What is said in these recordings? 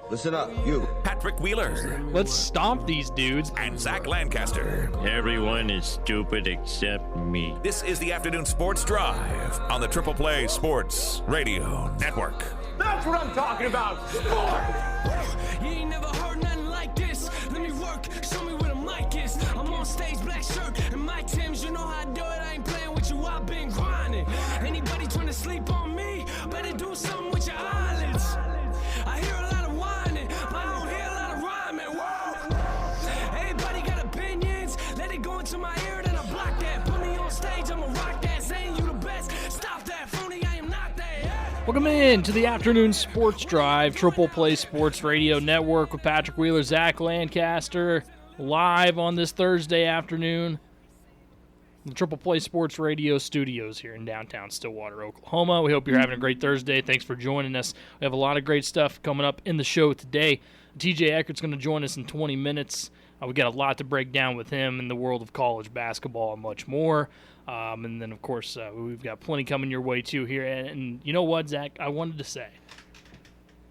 Listen up, you. Patrick Wheeler. Let's stomp these dudes. And Zach Lancaster. Everyone is stupid except me. This is the Afternoon Sports Drive on the Triple Play Sports Radio Network. That's what I'm talking about. Sport. You ain't never heard nothing like this. Let me work. Show me where the mic is. I'm on stage, black shirt and my Timbs. You know how I do it. I ain't playing with you. I've been grinding. Anybody trying to sleep on me, better do something with your eyelids. I hear a lot of whining, but I don't hear a lot of rhyming. Whoa. Everybody got opinions. Let it go into my ear, then I block that. Put me on stage, I'ma rock that. Saying you the best. Stop that, phony. I am not that. Yeah. Welcome in to the Afternoon Sports Drive, Triple Play Sports Radio Network with Patrick Wheeler, Zach Lancaster, live on this Thursday afternoon. The Triple Play Sports Radio studios here in downtown Stillwater, Oklahoma. We hope you're having a great Thursday. Thanks for joining us. We have a lot of great stuff coming up in the show today. TJ Eckert's going to join us in 20 minutes. We got a lot to break down with him in the world of college basketball and much more. And then, of course, we've got plenty coming your way, too, here. And you know what, Zach? I wanted to say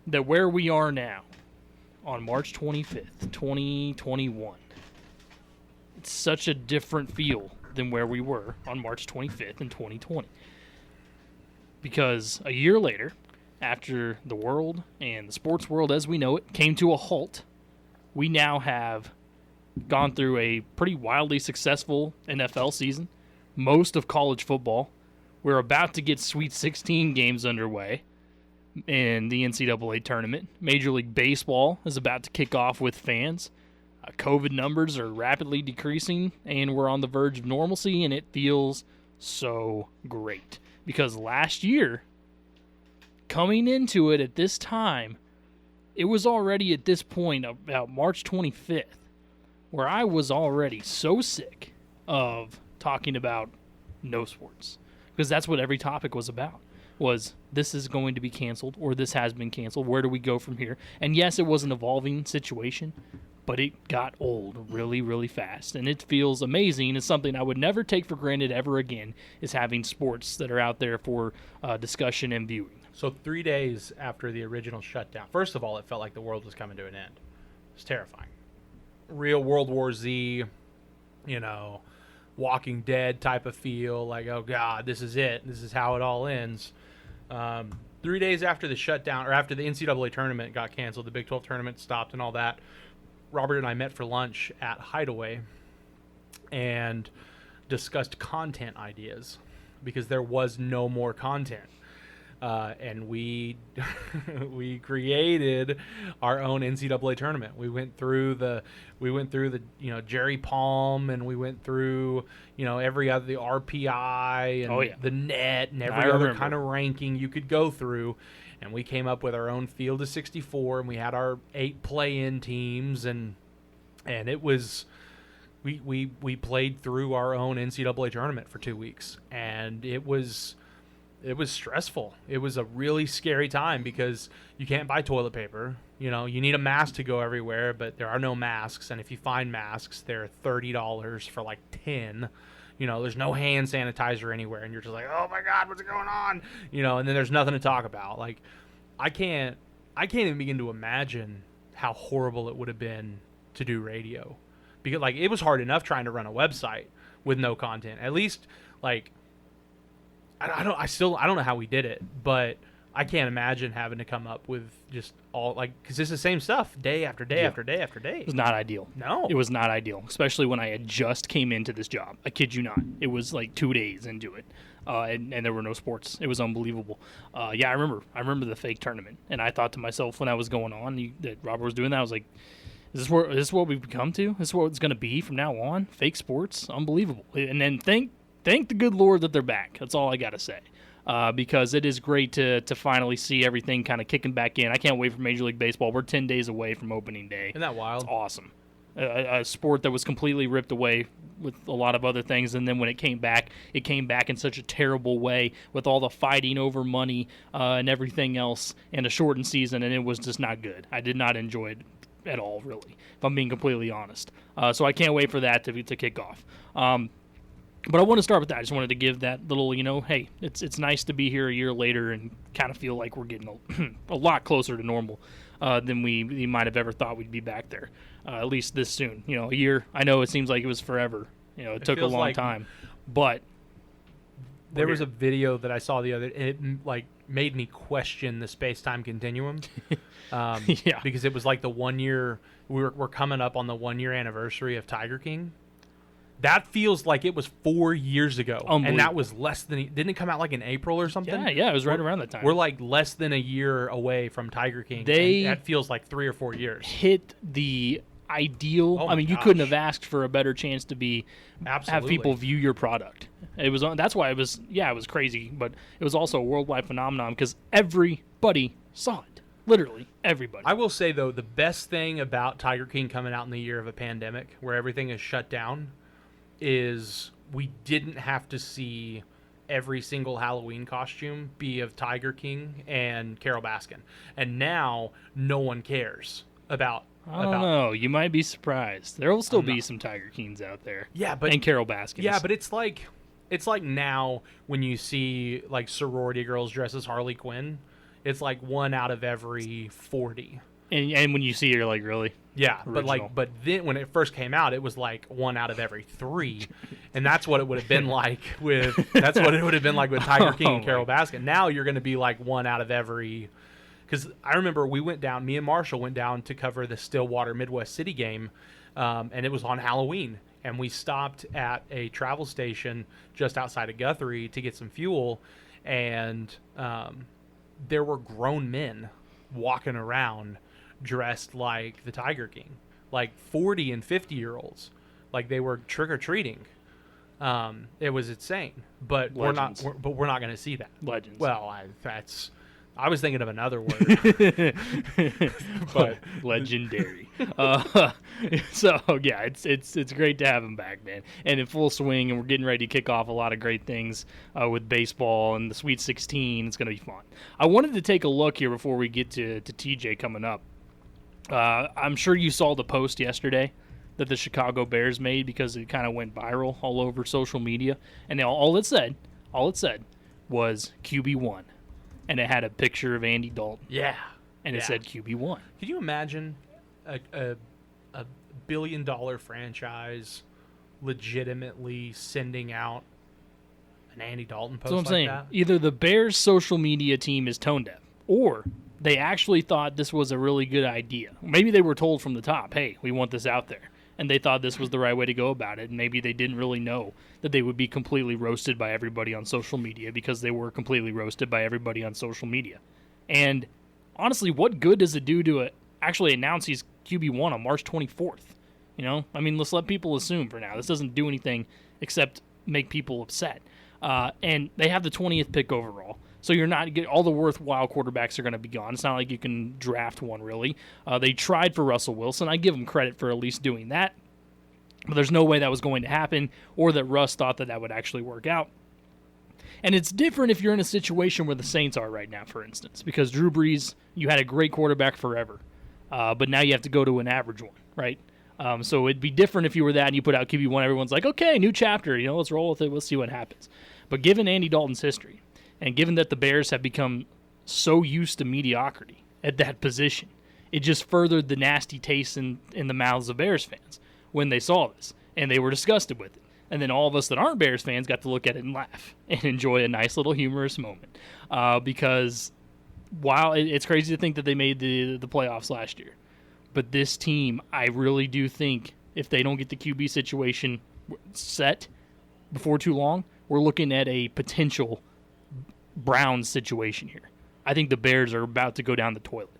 that where we are now on March 25th, 2021, it's such a different feel than where we were on March 25th in 2020. Because a year later, after the world and the sports world as we know it came to a halt, we now have gone through a pretty wildly successful NFL season, most of college football. We're about to get Sweet 16 games underway in the NCAA tournament. Major League Baseball is about to kick off with fans. COVID numbers are rapidly decreasing, and we're on the verge of normalcy, and it feels so great. Because last year, coming into it at this time, it was already at this point, about March 25th, where I was already so sick of talking about no sports. Because that's what every topic was about, was this is going to be canceled, or this has been canceled. Where do we go from here? And yes, it was an evolving situation, but it got old really, really fast. And it feels amazing. It's something I would never take for granted ever again, is having sports that are out there for discussion and viewing. So 3 days after the original shutdown, first of all, it felt like the world was coming to an end. It was terrifying. Real World War Z, Walking Dead type of feel, like, oh, God, this is it. This is how it all ends. 3 days after the shutdown, or after the NCAA tournament got canceled, the Big 12 tournament stopped and all that, Robert and I met for lunch at Hideaway and discussed content ideas because there was no more content. And we we created our own NCAA tournament. We went through the Jerry Palm, and we went through every other, the RPI and the net and every other kind of ranking you could go through. And we came up with our own field of 64, and we had our 8 play-in teams, and it was we played through our own NCAA tournament for 2 weeks, and it was stressful. It was a really scary time because you can't buy toilet paper. You need a mask to go everywhere, but there are no masks, and if you find masks, they're $30 for like 10. There's no hand sanitizer anywhere, and you're just like, oh my God, what's going on? And then there's nothing to talk about. Like, I can't even begin to imagine how horrible it would have been to do radio, because like it was hard enough trying to run a website with no content. At least, like, I don't know how we did it, but I can't imagine having to come up with just all, like, because it's the same stuff day after day after day after day. It was not ideal. No. It was not ideal, especially when I had just came into this job. I kid you not. It was like 2 days into it, and there were no sports. It was unbelievable. I remember the fake tournament, and I thought to myself when I was going on that Robert was doing that, I was like, is this what we've come to? Is this what it's going to be from now on? Fake sports? Unbelievable. And then thank the good Lord that they're back. That's all I got to say. Because it is great to finally see everything kind of kicking back in. I can't wait for Major League Baseball. We're 10 days away from opening day. Isn't that wild? It's awesome. A sport that was completely ripped away with a lot of other things, and then when it came back in such a terrible way with all the fighting over money and everything else, and a shortened season, and it was just not good. I did not enjoy it at all, really, if I'm being completely honest. So I can't wait for that to kick off. But I want to start with that. I just wanted to give that little, hey, it's nice to be here a year later and kind of feel like we're getting a lot closer to normal than we might have ever thought we'd be back there, at least this soon. A year. I know it seems like it was forever. It took a long time, but there was a video that I saw the other. It made me question the space-time continuum. Yeah, because it was like the 1 year. We're coming up on the 1 year anniversary of Tiger King. That feels like it was 4 years ago, and that was less than. Didn't it come out like in April or something? Yeah, it was right around that time. We're like less than a year away from Tiger King. That feels like 3 or 4 years. Hit the ideal. Oh I mean, you couldn't have asked for a better chance to have people view your product. It was. That's why it was. Yeah, it was crazy, but it was also a worldwide phenomenon because everybody saw it. Literally everybody. I will say though, the best thing about Tiger King coming out in the year of a pandemic, where everything is shut down, is we didn't have to see every single Halloween costume be of Tiger King and Carole Baskin. And now no one cares about. I don't know. You might be surprised. There will still be some Tiger Kings out there. Yeah, but and Carole Baskins. Yeah, but it's like now when you see like sorority girls dressed as Harley Quinn, it's like 1 out of every 40. And when you see it, you're like, really? Yeah, Original. but then when it first came out, it was like 1 out of every 3, and that's what it would have been like with Tiger King and Carole Baskin. Now you're going to be like 1 out of every. Because I remember me and Marshall went down to cover the Stillwater Midwest City game, and it was on Halloween, and we stopped at a travel station just outside of Guthrie to get some fuel, and there were grown men walking around dressed like the Tiger King, like 40 and 50-year-olds, like they were trick-or-treating. It was insane, but Legends. we're not going to see that. Legends. Well, I was thinking of another word, but legendary. So yeah, it's great to have him back, man, and in full swing. And we're getting ready to kick off a lot of great things with baseball and the Sweet 16. It's going to be fun. I wanted to take a look here before we get to TJ coming up. I'm sure you saw the post yesterday that the Chicago Bears made because it kind of went viral all over social media, and all it said was QB1. And it had a picture of Andy Dalton. Yeah. And it said QB1. Can you imagine a billion-dollar franchise legitimately sending out an Andy Dalton post That's what I'm like saying. that? Either the Bears' social media team is tone deaf, or they actually thought this was a really good idea. Maybe they were told from the top, hey, we want this out there. And they thought this was the right way to go about it. And maybe they didn't really know that they would be completely roasted by everybody on social media because they were completely roasted by everybody on social media. And honestly, what good does it do to actually announce he's QB1 on March 24th? I mean, let's let people assume for now. This doesn't do anything except make people upset. And they have the 20th pick overall. So you're not all the worthwhile quarterbacks are going to be gone. It's not like you can draft one, really. They tried for Russell Wilson. I give them credit for at least doing that. But there's no way that was going to happen or that Russ thought that would actually work out. And it's different if you're in a situation where the Saints are right now, for instance, because Drew Brees, you had a great quarterback forever. But now you have to go to an average one, right? So it'd be different if you were that and you put out QB1. Everyone's like, okay, new chapter. Let's roll with it. We'll see what happens. But given Andy Dalton's history, and given that the Bears have become so used to mediocrity at that position, it just furthered the nasty taste in the mouths of Bears fans when they saw this, and they were disgusted with it. And then all of us that aren't Bears fans got to look at it and laugh and enjoy a nice little humorous moment. Because while it's crazy to think that they made the playoffs last year, but this team, I really do think if they don't get the QB situation set before too long, we're looking at a potential Browns situation here. I think the Bears are about to go down the toilet.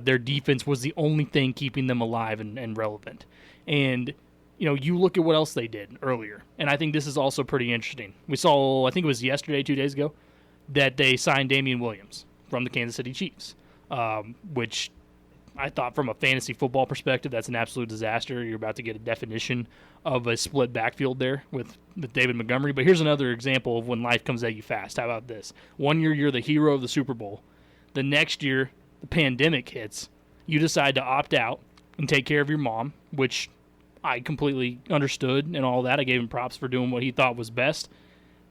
Their defense was the only thing keeping them alive and relevant. And, you look at what else they did earlier. And I think this is also pretty interesting. We saw, I think it was yesterday, 2 days ago, that they signed Damian Williams from the Kansas City Chiefs, which I thought from a fantasy football perspective, that's an absolute disaster. You're about to get a definition of a split backfield there with David Montgomery. But here's another example of when life comes at you fast. How about this? 1 year, you're the hero of the Super Bowl. The next year, the pandemic hits. You decide to opt out and take care of your mom, which I completely understood and all that. I gave him props for doing what he thought was best.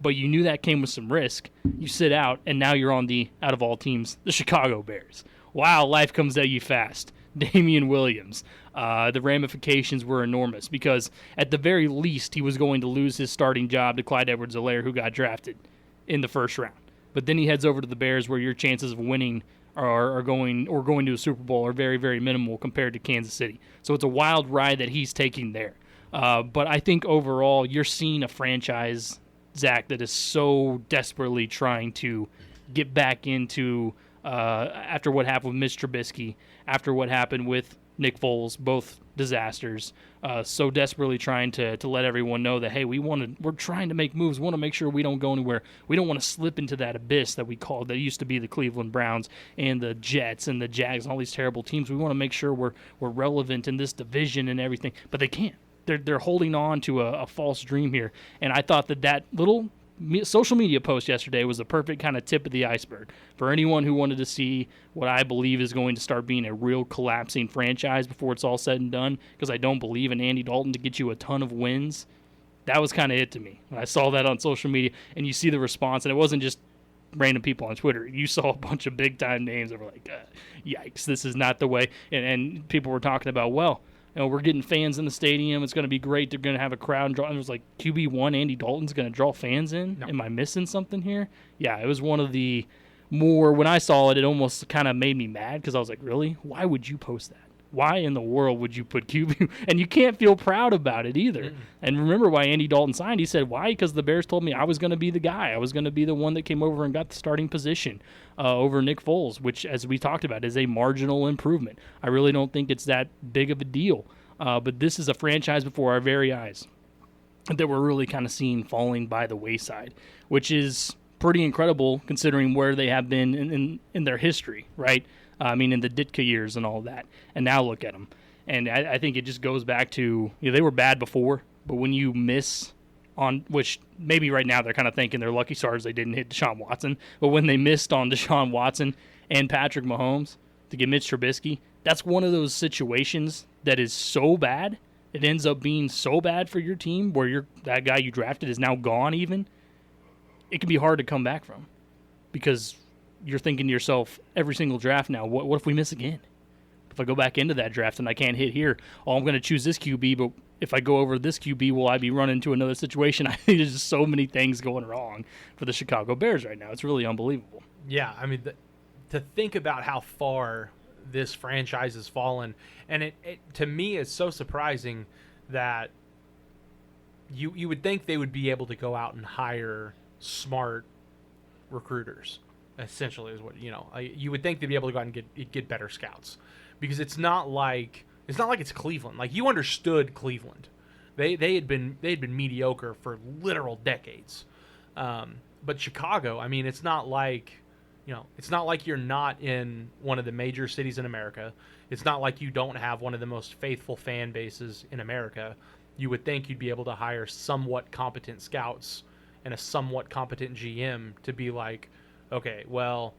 But you knew that came with some risk. You sit out, and now you're on the, out of all teams, the Chicago Bears. Wow, life comes at you fast. Damian Williams. The ramifications were enormous because at the very least he was going to lose his starting job to Clyde Edwards-Helaire, who got drafted in the first round. But then he heads over to the Bears, where your chances of winning are going to a Super Bowl are very, very minimal compared to Kansas City. So it's a wild ride that he's taking there. But I think overall you're seeing a franchise, Zach, that is so desperately trying to get back into after what happened with Mitch Trubisky, after what happened with Nick Foles, both disasters, so desperately trying to let everyone know that, hey, we're trying to make moves. We want to make sure we don't go anywhere. We don't want to slip into that abyss that that used to be the Cleveland Browns and the Jets and the Jags and all these terrible teams. We want to make sure we're relevant in this division and everything, but they can't. They're holding on to a false dream here, and I thought that little social media post yesterday was the perfect kind of tip of the iceberg for anyone who wanted to see what I believe is going to start being a real collapsing franchise before it's all said and done, because I don't believe in Andy Dalton to get you a ton of wins. That was kind of it to me. I saw that on social media, and you see the response, and it wasn't just random people on Twitter. You saw a bunch of big-time names that were like, yikes, this is not the way. And people were talking about, well, we're getting fans in the stadium. It's going to be great. They're going to have a crowd and draw. And it was like, QB1 Andy Dalton's going to draw fans in? No. Am I missing something here? Yeah, it was one of the more, when I saw it, it almost kind of made me mad because I was like, really? Why would you post that? Why in the world would you put QB? And you can't feel proud about it either. And remember why Andy Dalton signed. He said, why? Because the Bears told me I was going to be the guy. I was going to be the one that came over and got the starting position over Nick Foles, which, as we talked about, is a marginal improvement. I really don't think it's that big of a deal. But this is a franchise before our very eyes that we're really kind of seeing falling by the wayside, which is pretty incredible considering where they have been in their history, right? I mean, in the Ditka years and all that. And now look at them. And I think it just goes back to, they were bad before, but when you miss on, which maybe right now they're kind of thinking they're lucky stars they didn't hit Deshaun Watson, but when they missed on Deshaun Watson and Patrick Mahomes to get Mitch Trubisky, that's one of those situations that is so bad, it ends up being so bad for your team where that guy you drafted is now gone even. It can be hard to come back from because you're thinking to yourself every single draft now, what if we miss again? If I go back into that draft and I can't hit here, I'm going to choose this QB, but if I go over this QB, will I be running into another situation? I think there's just so many things going wrong for the Chicago Bears right now. It's really unbelievable. Yeah, I mean, to think about how far this franchise has fallen, and it to me is so surprising that you would think they would be able to go out and hire smart recruiters. Essentially, is what you would think they'd be able to go out and get better scouts, because it's not like it's Cleveland. Like, you understood Cleveland, they had been mediocre for literal decades, but Chicago, I mean, it's not like you're not in one of the major cities in America. It's not like you don't have one of the most faithful fan bases in America. You would think you'd be able to hire somewhat competent scouts and a somewhat competent GM to be like, okay, well,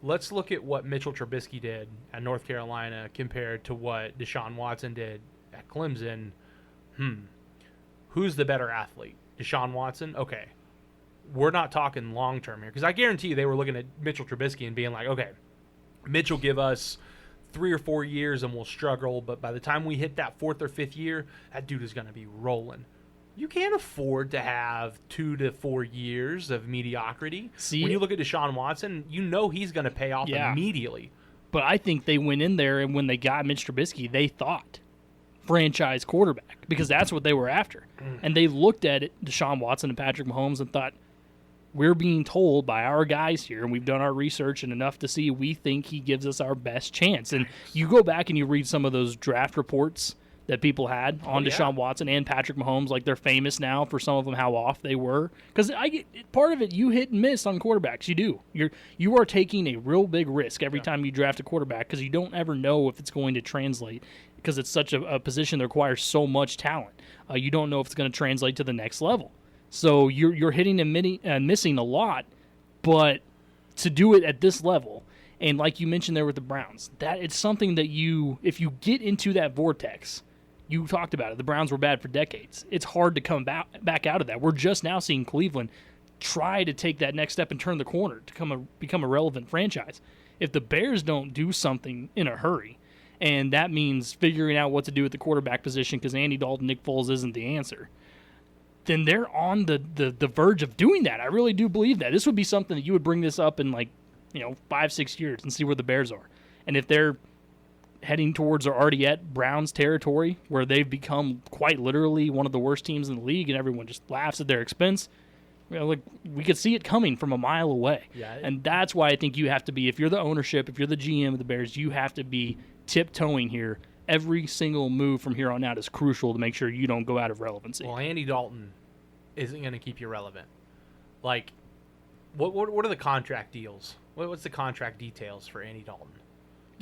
let's look at what Mitchell Trubisky did at North Carolina compared to what Deshaun Watson did at Clemson. Who's the better athlete? Deshaun Watson? Okay. We're not talking long-term here, because I guarantee you they were looking at Mitchell Trubisky and being like, okay, Mitch will give us 3 or 4 years and we'll struggle, but by the time we hit that 4th or 5th year, that dude is going to be rolling. You can't afford to have 2 to 4 years of mediocrity. When you look at Deshaun Watson, you know he's going to pay off immediately. But I think they went in there, and when they got Mitch Trubisky, they thought franchise quarterback, because that's what they were after. And they looked at it, Deshaun Watson and Patrick Mahomes, and thought, we're being told by our guys here, and we've done our research and enough to see we think he gives us our best chance. And you go back and you read some of those draft reports that people had on Deshaun Watson and Patrick Mahomes, like they're famous now for some of them, how off they were. Because part of it, you hit and miss on quarterbacks. You do. You are taking a real big risk every time you draft a quarterback, because you don't ever know if it's going to translate, because it's such a position that requires so much talent. You don't know if it's going to translate to the next level. So you're hitting and missing a lot, but to do it at this level, and like you mentioned there with the Browns, that it's something that if you get into that vortex, You talked about it. The Browns were bad for decades. It's hard to come back out of that. We're just now seeing Cleveland try to take that next step and turn the corner to become a relevant franchise. If the Bears don't do something in a hurry, and that means figuring out what to do at the quarterback position because Andy Dalton, Nick Foles isn't the answer, then they're on the verge of doing that. I really do believe that. This would be something that you would bring this up in 5-6 years and see where the Bears are. And if they're heading towards or already at Browns territory where they've become quite literally one of the worst teams in the league and everyone just laughs at their expense, we could see it coming from a mile away. Yeah. And that's why I think you have to be, if you're the ownership, if you're the GM of the Bears, you have to be tiptoeing here. Every single move from here on out is crucial to make sure you don't go out of relevancy. Well, Andy Dalton isn't going to keep you relevant. Like, what are the contract deals? What's the contract details for Andy Dalton?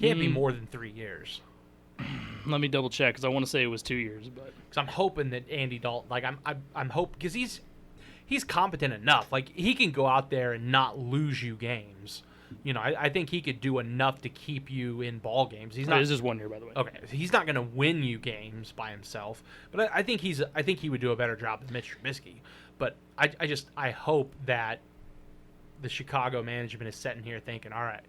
Can't be more than 3 years. Let me double check because I want to say it was 2 years, but Because I'm hoping that Andy Dalton, like I'm hoping, because he's competent enough. Like, he can go out there and not lose you games. I think he could do enough to keep you in ball games. He's not. This is 1 year, by the way. Okay, he's not going to win you games by himself, but I think he would do a better job than Mitch Trubisky. But I hope that the Chicago management is sitting here thinking, all right,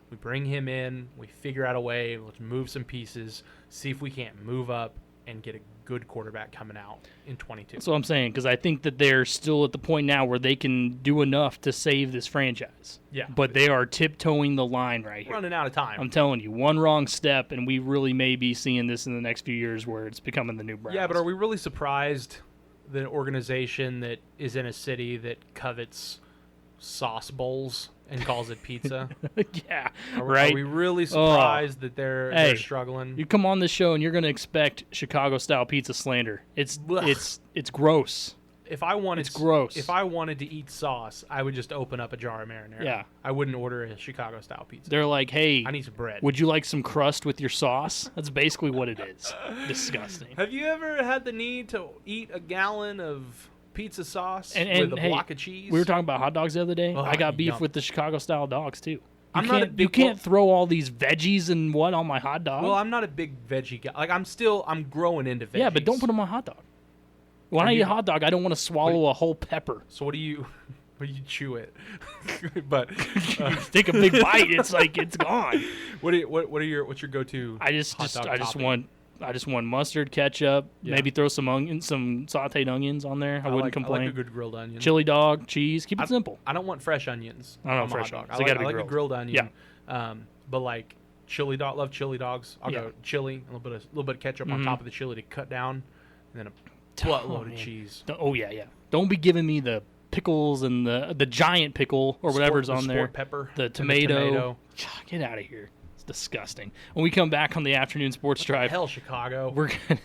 we bring him in, we figure out a way, let's move some pieces, see if we can't move up and get a good quarterback coming out in 22. That's what I'm saying, because I think that they're still at the point now where they can do enough to save this franchise. Yeah. But they are tiptoeing the line right here. Running out of time. I'm telling you, one wrong step, and we really may be seeing this in the next few years where it's becoming the new Browns. Yeah, but are we really surprised that an organization that is in a city that covets sauce bowls and calls it pizza? Yeah, Are we really surprised that they're Hey, struggling? You come on this show and you're going to expect Chicago-style pizza slander. It's gross. If I wanted, It's gross. If I wanted to eat sauce, I would just open up a jar of marinara. Yeah. I wouldn't order a Chicago-style pizza. They're like, hey, I need some bread. would you like some crust with your sauce? That's basically what it is. Disgusting. Have you ever had the need to eat a gallon of pizza sauce And with a hey, block of cheese? We were talking about hot dogs the other day. Oh, I got beef yum. with the Chicago-style dogs, too. I'm not a big- You can't throw all these veggies and what on my hot dog. Well, I'm not a big veggie guy. Like, I'm growing into veggies. Yeah, but don't put them on a hot dog. When I eat a hot dog, I don't want to swallow a whole pepper. So what do you chew it? But Take a big bite, it's like it's gone. what's your go-to? I just hot dog topping? want mustard, ketchup, Yeah. maybe throw some sautéed onions on there. I wouldn't complain. I like a good grilled onion. Chili dog, cheese. Keep it simple. I don't want fresh onions. I don't know on my fresh hot dog. onions. They I gotta be like a grilled. grilled onion. Yeah. But like chili dog, love chili dogs. I'll Yeah. go chili, a little bit of ketchup on top of the chili to cut down, and then a buttload of man. cheese. Oh yeah. Don't be giving me the pickles and the giant pickle or whatever's on there. Sport pepper. The and tomato. Get out of here. It's disgusting. When we come back on the afternoon sports drive, Hell, Chicago. we're gonna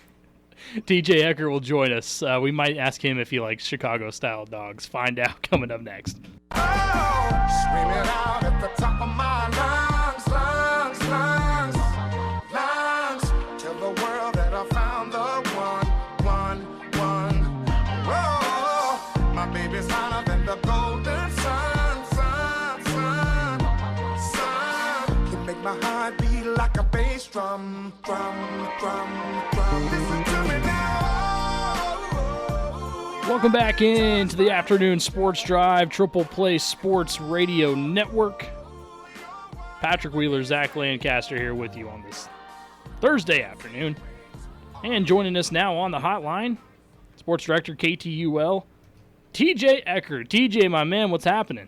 TJ Ecker will join us. We might ask him if he likes Chicago-style dogs. Find out coming up next. Screaming out at the top of my lungs, lungs, lungs, lungs. Tell the world that I found the one. Whoa, my baby's hotter than the golden sun, sun. You make my heart beat like a bass drum, drum. Listen to me now. Welcome back into the afternoon sports drive, Triple Play Sports Radio Network. Patrick Wheeler, Zach Lancaster here with you on this Thursday afternoon. And joining us now on the hotline, Sports Director KTUL, TJ Ecker. TJ, my man, what's happening?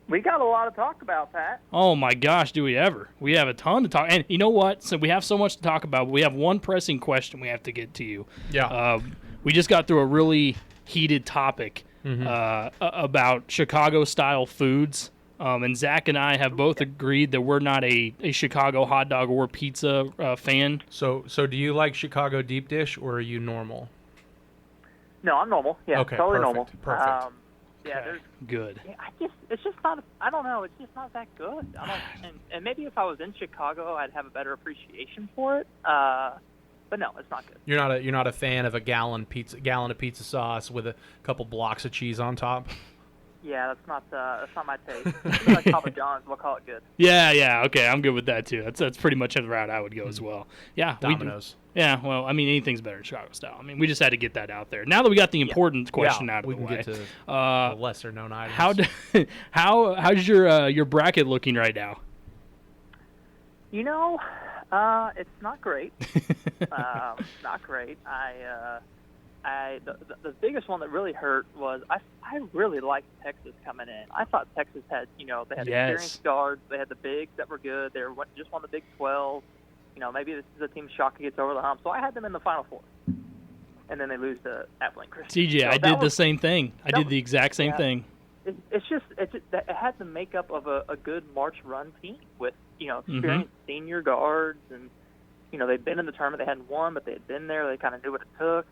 We got a lot to talk about, Pat. Oh my gosh, do we ever? We have a ton to talk. And you know what? So we have so much to talk about, but we have one pressing question we have to get to you. Yeah. We just got through a really heated topic about Chicago-style foods. And Zach and I have both agreed that we're not a Chicago hot dog or pizza fan. So do you like Chicago deep dish or are you normal? No, I'm normal. Yeah, Okay, totally perfect, normal. perfect. Yeah, there's. Good. It's just not. I don't know. It's just not that good. And maybe if I was in Chicago, I'd have a better appreciation for it. But no, it's not good. You're not a fan of a gallon of pizza sauce with a couple blocks of cheese on top? Yeah, that's not my taste. It's like Papa John's, we'll call it good. Yeah, okay, I'm good with that too. That's pretty much the route I would go as well. Yeah, Domino's. Yeah, well, I mean, anything's better than Chicago style. I mean, we just had to get that out there. Now that we got the important question out of we the can way, get to the lesser known items. how's your bracket looking right now? You know, it's not great. Not great. The biggest one that really hurt was I really liked Texas coming in. I thought Texas had, they had experienced guards. They had the bigs that were good. They just won the Big 12. Maybe this is a team Shaka gets over the hump. So I had them in the Final Four. And then they lose to Abilene Christian. TJ, so I did the same thing. I did the exact same thing. It had the makeup of a good March run team with, experienced senior guards. And, they'd been in the tournament. They hadn't won, but they had been there. They kind of knew what it took.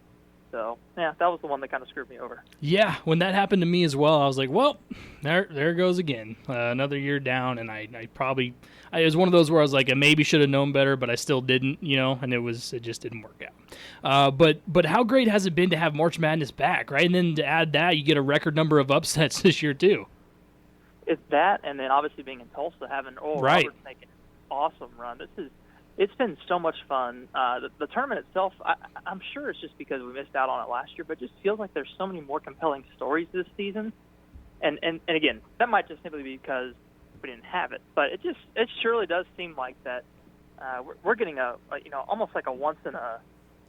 So, yeah, that was the one that kind of screwed me over. Yeah, when that happened to me as well, I was like, well, there goes again. Another year down, and it was one of those where I was like, I maybe should have known better, but I still didn't, and it just didn't work out. But how great has it been to have March Madness back, right? And then to add that, you get a record number of upsets this year, too. It's that, and then obviously being in Tulsa, having Oral Roberts make an awesome run. It's been so much fun. The tournament itself, I'm sure it's just because we missed out on it last year, but it just feels like there's so many more compelling stories this season. And again, that might just simply be because we didn't have it, but it surely does seem like that we're getting almost like not a once in a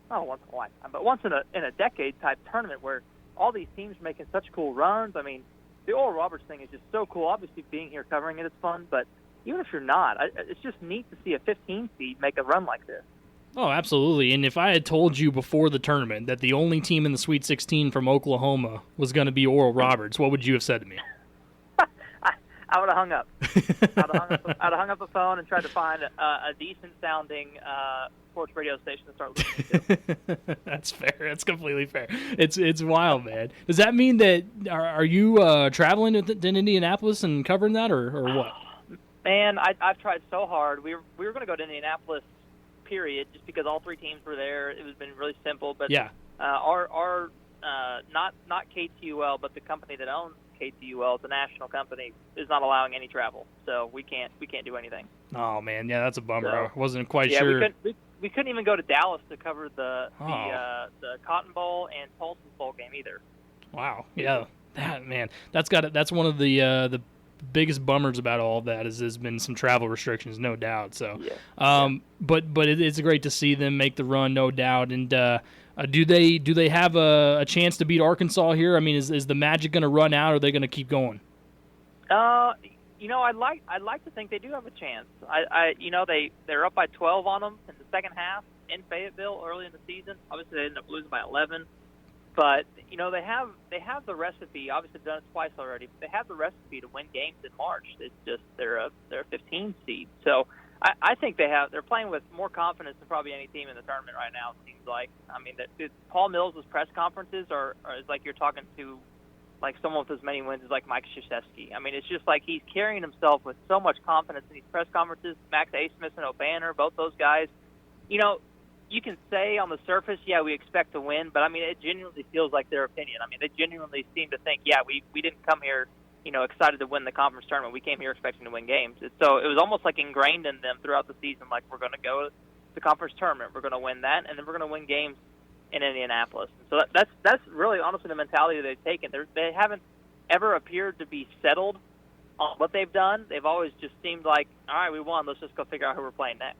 lifetime, but once in a decade type tournament where all these teams are making such cool runs. I mean, the Oral Roberts thing is just so cool. Obviously, being here covering it is fun, but even if you're not, it's just neat to see a 15 seed make a run like this. Oh, absolutely. And if I had told you before the tournament that the only team in the Sweet 16 from Oklahoma was going to be Oral Roberts, what would you have said to me? I would have hung up. I'd have hung up the phone and tried to find a decent-sounding sports radio station to start listening to. That's fair. That's completely fair. It's wild, man. Does that mean that are you traveling to Indianapolis and covering that, or what? Man, I've tried so hard. We were going to go to Indianapolis, period, just because all three teams were there. It was been really simple. But yeah, our not KTUL, but the company that owns KTUL, the national company, is not allowing any travel, so we can't do anything. Oh man, yeah, that's a bummer. So, I wasn't quite sure. Yeah, we couldn't even go to Dallas to cover the Cotton Bowl and Tulsa Bowl game either. Wow, yeah, that's one of the biggest bummers about all of that is there's been some travel restrictions, no doubt. So, but it's great to see them make the run, no doubt. And do they have a chance to beat Arkansas here? I mean, is the magic going to run out, or are they going to keep going? I'd like to think they do have a chance. They're up by 12 on them in the second half in Fayetteville early in the season. Obviously, they ended up losing by 11. But, they have the recipe. Obviously, they've done it twice already. But they have the recipe to win games in March. It's just they're a 15 seed. So I think they're playing with more confidence than probably any team in the tournament right now, it seems like. I mean, Paul Mills' press conferences are like you're talking to like someone with as many wins as like Mike Krzyzewski. I mean, it's just like he's carrying himself with so much confidence in these press conferences. Max Asmus and O'Banner, both those guys. You can say on the surface, yeah, we expect to win, but I mean, it genuinely feels like their opinion. I mean, they genuinely seem to think, yeah, we didn't come here, excited to win the conference tournament. We came here expecting to win games. So it was almost like ingrained in them throughout the season, like we're going to go to the conference tournament, we're going to win that, and then we're going to win games in Indianapolis. So that's really honestly the mentality they've taken. They haven't ever appeared to be settled on what they've done. They've always just seemed like, all right, we won, let's just go figure out who we're playing next.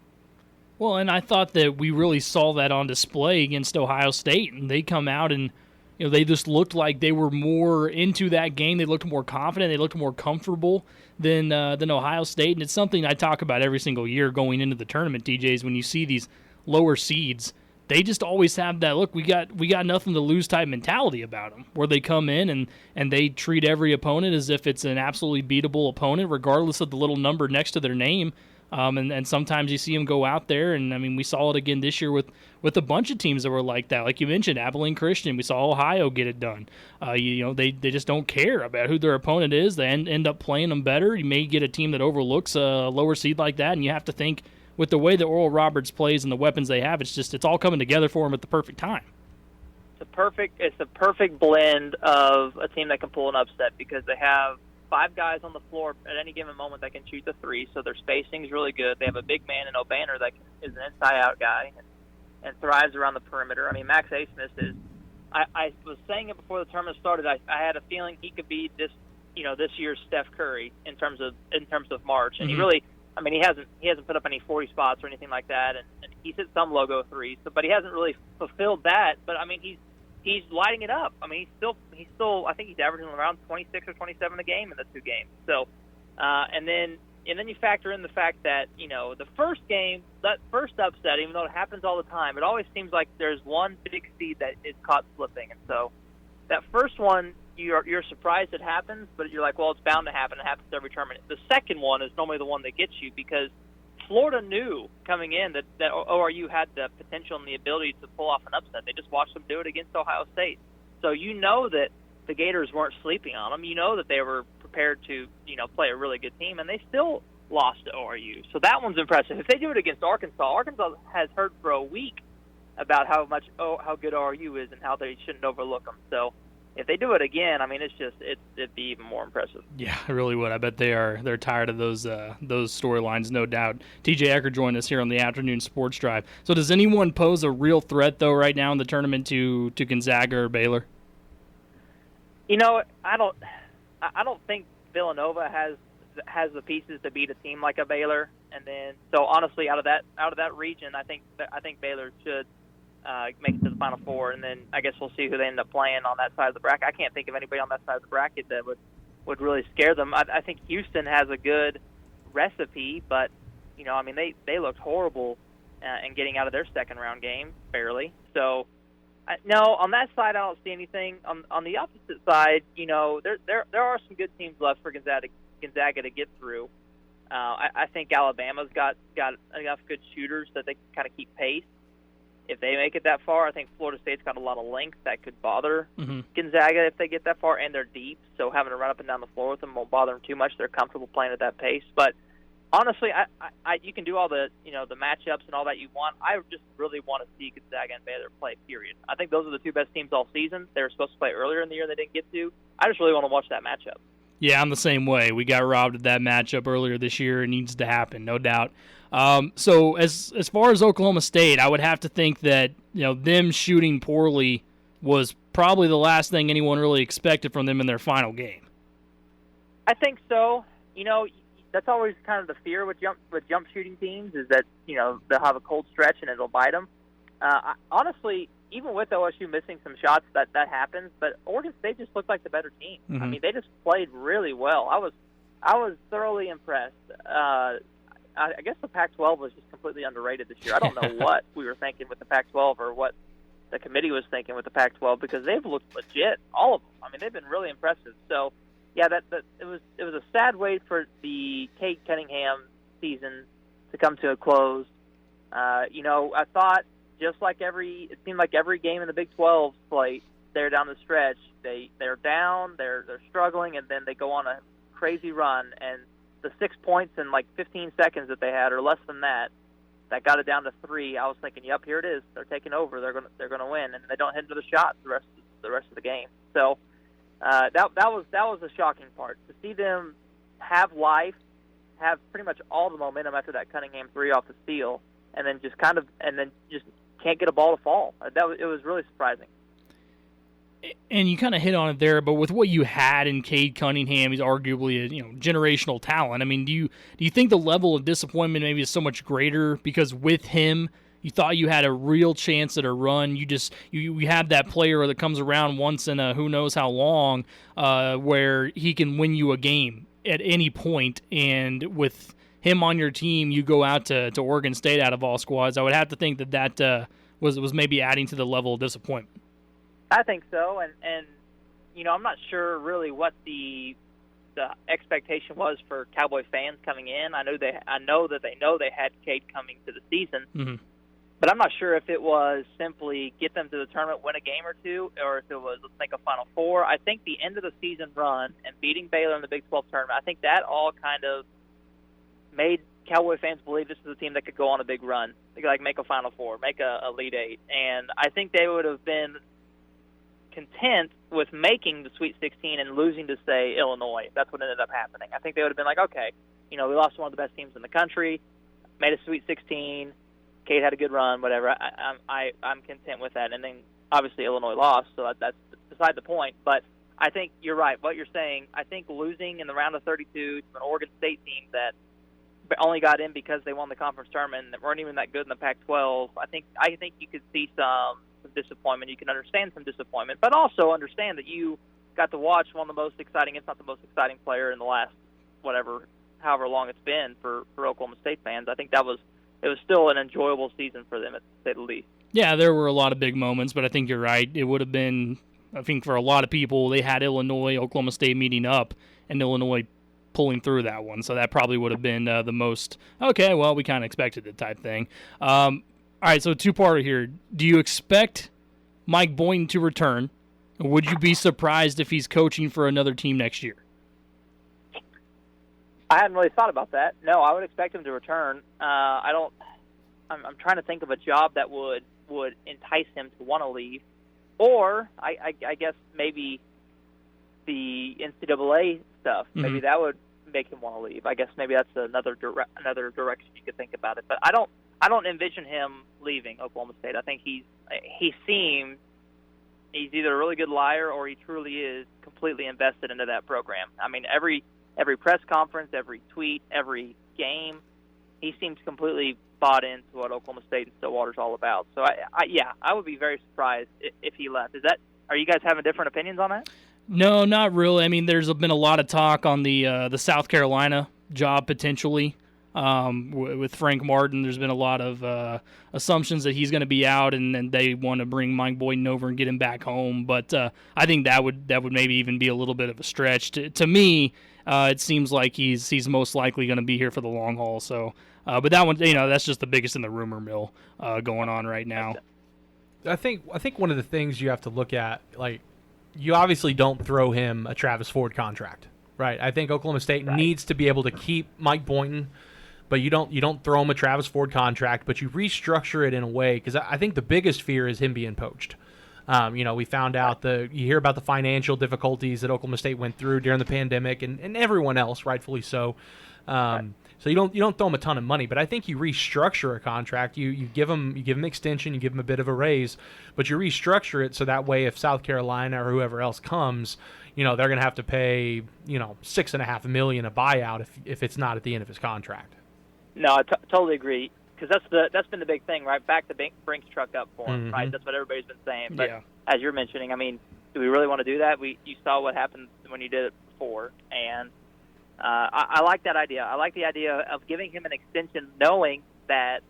Well, and I thought that we really saw that on display against Ohio State, and they come out and they just looked like they were more into that game. They looked more confident. They looked more comfortable than Ohio State, and it's something I talk about every single year going into the tournament. DJs, when you see these lower seeds, they just always have that look. We got nothing to lose type mentality about them, where they come in and they treat every opponent as if it's an absolutely beatable opponent, regardless of the little number next to their name. And sometimes you see them go out there, and I mean, we saw it again this year with a bunch of teams that were like that. Like you mentioned, Abilene Christian, we saw Ohio get it done. They just don't care about who their opponent is. They end up playing them better. You may get a team that overlooks a lower seed like that, and you have to think with the way that Oral Roberts plays and the weapons they have, it's all coming together for them at the perfect time. it's a perfect blend of a team that can pull an upset because they have 5 guys on the floor at any given moment that can shoot the three, so their spacing is really good. They have a big man in O'Banner that is an inside-out guy and thrives around the perimeter. I mean, Max Abmas is. I was saying it before the tournament started. I had a feeling he could be this year's Steph Curry in terms of March, and he really. I mean, he hasn't put up any 40 spots or anything like that, and he's hit some logo threes, but he hasn't really fulfilled that. But I mean, he's lighting it up. I mean, he's still I think he's averaging around 26 or 27 a game in the 2 games. So, and then you factor in the fact that the first game, that first upset, even though it happens all the time, it always seems like there's one big seed that is caught slipping, and so that first one. You're surprised it happens, but you're like, well, it's bound to happen. It happens every tournament. The second one is normally the one that gets you because Florida knew coming in that ORU had the potential and the ability to pull off an upset. They just watched them do it against Ohio State. So that the Gators weren't sleeping on them. That they were prepared to play a really good team, and they still lost to ORU. So that one's impressive. If they do it against Arkansas has heard for a week about how good ORU is and how they shouldn't overlook them. So. If they do it again, I mean, it'd be even more impressive. Yeah, I really would. I bet they're tired of those storylines, no doubt. TJ Ecker joined us here on the afternoon sports drive. So does anyone pose a real threat though right now in the tournament to Gonzaga or Baylor? I don't think Villanova has the pieces to beat a team like a Baylor. And then so honestly, out of that region, I think Baylor should. Make it to the Final Four, and then I guess we'll see who they end up playing on that side of the bracket. I can't think of anybody on that side of the bracket that would really scare them. I think Houston has a good recipe, but I mean they looked horrible in getting out of their second round game barely. So no, on that side I don't see anything. On the opposite side, there are some good teams left for Gonzaga to get through. I think Alabama's got enough good shooters that they can kind of keep pace. If they make it that far, I think Florida State's got a lot of length that could bother Gonzaga if they get that far, and they're deep, so having to run up and down the floor with them won't bother them too much. They're comfortable playing at that pace. But honestly, you can do all the the matchups and all that you want. I just really want to see Gonzaga and Baylor play. Period. I think those are the 2 best teams all season. They were supposed to play earlier in the year, they didn't get to. I just really want to watch that matchup. Yeah, I'm the same way. We got robbed of that matchup earlier this year. It needs to happen, no doubt. So as far as Oklahoma State, I would have to think that them shooting poorly was probably the last thing anyone really expected from them in their final game. I think so. That's always kind of the fear with jump shooting teams is that they'll have a cold stretch and it'll bite them. Honestly, even with OSU missing some shots, that happens. But Oregon State just looked like the better team. Mm-hmm. I mean, they just played really well. I was thoroughly impressed. I guess the Pac-12 was just completely underrated this year. I don't know what we were thinking with the Pac-12 or what the committee was thinking with the Pac-12 because they've looked legit, all of them. I mean, they've been really impressive. So, yeah, it was a sad way for the Cade Cunningham season to come to a close. I thought it seemed like every game in the Big 12 slate there down the stretch, they're down, they're struggling, and then they go on a crazy run and the 6 points in like 15 seconds that they had, or less than that got it down to 3. I was thinking, yep, here it is. They're taking over. They're gonna win, and they don't hit into the shot the rest of the game. So that was the shocking part to see them have life, have pretty much all the momentum after that Cunningham 3 off the steal, and then just can't get a ball to fall. It was really surprising. And you kind of hit on it there, but with what you had in Cade Cunningham, he's arguably a generational talent. I mean, do you think the level of disappointment maybe is so much greater because with him, you thought you had a real chance at a run? You have that player that comes around once in a who knows how long, where he can win you a game at any point, and with him on your team, you go out to Oregon State out of all squads. I would have to think that was maybe adding to the level of disappointment. I think so, and I'm not sure really what the expectation was for Cowboy fans coming in. I know that they had Cade coming to the season, but I'm not sure if it was simply get them to the tournament, win a game or two, or if it was let's make a Final Four. I think the end of the season run and beating Baylor in the Big 12 tournament, I think that all kind of made Cowboy fans believe this is a team that could go on a big run, like make a Final Four, make a Elite Eight, and I think they would have been content with making the Sweet 16 and losing to, say, Illinois. That's what ended up happening. I think they would have been like, okay, we lost to one of the best teams in the country, made a Sweet 16, Cade had a good run, whatever. I'm content with that. And then obviously Illinois lost, so that's beside the point. But I think you're right. What you're saying, I think losing in the round of 32 to an Oregon State team that only got in because they won the conference tournament and that weren't even that good in the Pac-12, I think you could see some disappointment. You can understand some disappointment, but also understand that you got to watch one of the most exciting, if not the most exciting player in the last however long it's been for Oklahoma State fans. I think it was still an enjoyable season for them, to say the least. Yeah, there were a lot of big moments, but I think you're right. It would have been, I think for a lot of people, they had Illinois, Oklahoma State meeting up, and Illinois pulling through that one. So that probably would have been the most, okay, well, we kind of expected it type thing. All right, so two-parter here. Do you expect Mike Boynton to return? Or would you be surprised if he's coaching for another team next year? I hadn't really thought about that. No, I would expect him to return. I'm trying to think of a job that would entice him to want to leave. Or I guess maybe the NCAA stuff. Mm-hmm. Maybe that would make him want to leave. I guess maybe that's another direction you could think about it. But I don't envision him leaving Oklahoma State. I think he's either a really good liar or he truly is completely invested into that program. I mean, every press conference, every tweet, every game, he seems completely bought into what Oklahoma State and Stillwater's all about. So I would be very surprised if he left. Are you guys having different opinions on that? No, not really. I mean, there's been a lot of talk on the South Carolina job potentially with Frank Martin. There's been a lot of assumptions that he's going to be out, and they want to bring Mike Boynton over and get him back home. But I think that would maybe even be a little bit of a stretch. To me, it seems like he's most likely going to be here for the long haul. So, but that one, that's just the biggest in the rumor mill going on right now. I think one of the things you have to look at, like, you obviously don't throw him a Travis Ford contract, right? I think Oklahoma State needs to be able to keep Mike Boynton, but you don't throw him a Travis Ford contract, but you restructure it in a way, because I think the biggest fear is him being poached. We found out you hear about the financial difficulties that Oklahoma State went through during the pandemic, and everyone else, rightfully so. So you don't throw him a ton of money, but I think you restructure a contract. You give him extension, you give him a bit of a raise, but you restructure it so that way if South Carolina or whoever else comes, they're going to have to pay $6.5 million a buyout if it's not at the end of his contract. No, I totally agree, because that's been the big thing, right? Back the Brinks truck up for him, Mm-hmm. right? That's what everybody's been saying. But yeah. As you're mentioning, I mean, do we really want to do that? You saw what happened when you did it before, and I like that idea. I like the idea of giving him an extension, knowing that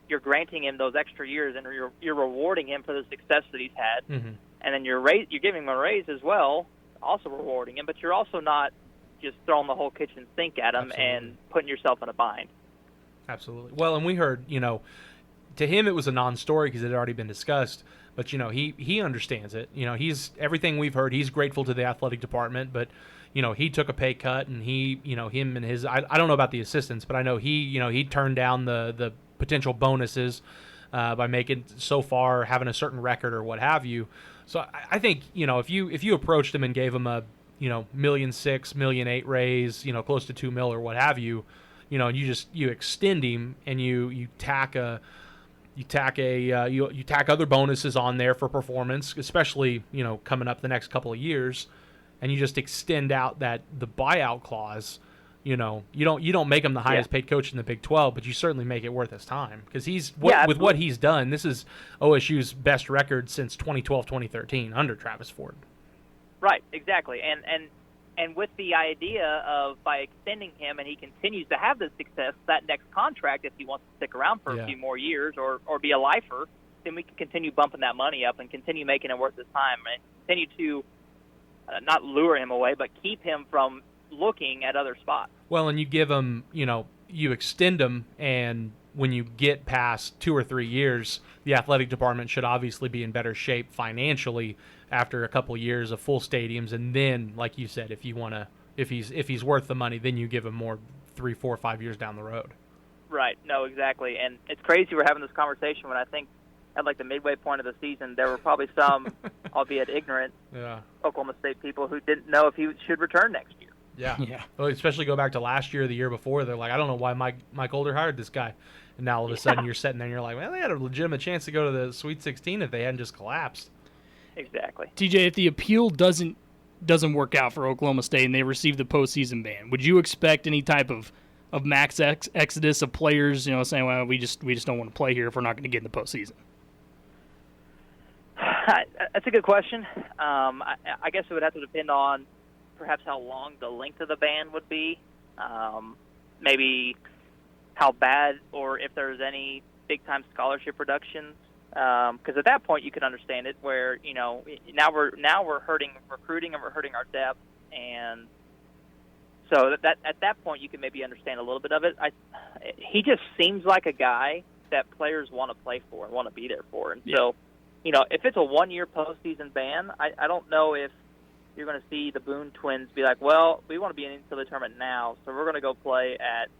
you're granting him those extra years and you're rewarding him for the success that he's had, Mm-hmm. and then you're giving him a raise as well, also rewarding him. But you're also not just throwing the whole kitchen sink at him and putting yourself in a bind. Absolutely. Well, and we heard, to him it was a non-story because it had already been discussed. But he understands it. He's everything we've heard. He's grateful to the athletic department, but he took a pay cut, and him and his I don't know about the assistants, but I know he turned down the potential bonuses by making so far having a certain record or what have you. So I think if you approached him and gave him a $1.6 million, $1.8 million raise, close to $2 million or what have you, and you extend him and you tack other bonuses on there for performance, especially coming up the next couple of years, and you just extend out the buyout clause. You don't make him the highest paid coach in the Big 12, but you certainly make it worth his time, because with what he's done, this is OSU's best record since 2012-2013 under Travis Ford. Right, exactly, and with the idea of by extending him and he continues to have the success, that next contract, if he wants to stick around for a few more years or be a lifer, then we can continue bumping that money up and continue making it worth his time and continue to not lure him away, but keep him from looking at other spots. Well, and you give him, you extend him, and when you get past 2 or 3 years, the athletic department should obviously be in better shape financially after a couple of years of full stadiums. And then, like you said, if he's worth the money, then you give him more 3, 4, 5 years down the road. Right. No, exactly. And it's crazy we're having this conversation when I think at like the midway point of the season, there were probably some, albeit ignorant, Yeah. Oklahoma State people who didn't know if he should return next year. Yeah. Yeah. Well, especially go back to last year or the year before. They're like, I don't know why Mike Older hired this guy. And now all of a sudden you're sitting there and you're like, well, they had a legitimate chance to go to the Sweet 16 if they hadn't just collapsed. Exactly. TJ, if the appeal doesn't work out for Oklahoma State and they receive the postseason ban, would you expect any type of max exodus of players, saying, well, we just don't want to play here if we're not going to get in the postseason? That's a good question. I guess it would have to depend on perhaps how long the length of the ban would be, maybe how bad or if there's any big-time scholarship reductions. Because at that point you could understand it, where now we're hurting recruiting and we're hurting our depth, and so that at that point you can maybe understand a little bit of it. He just seems like a guy that players want to play for and want to be there for, and so if it's a 1-year postseason ban, I don't know if you're going to see the Boone twins be like, well, we want to be in the tournament now, so we're going to go play at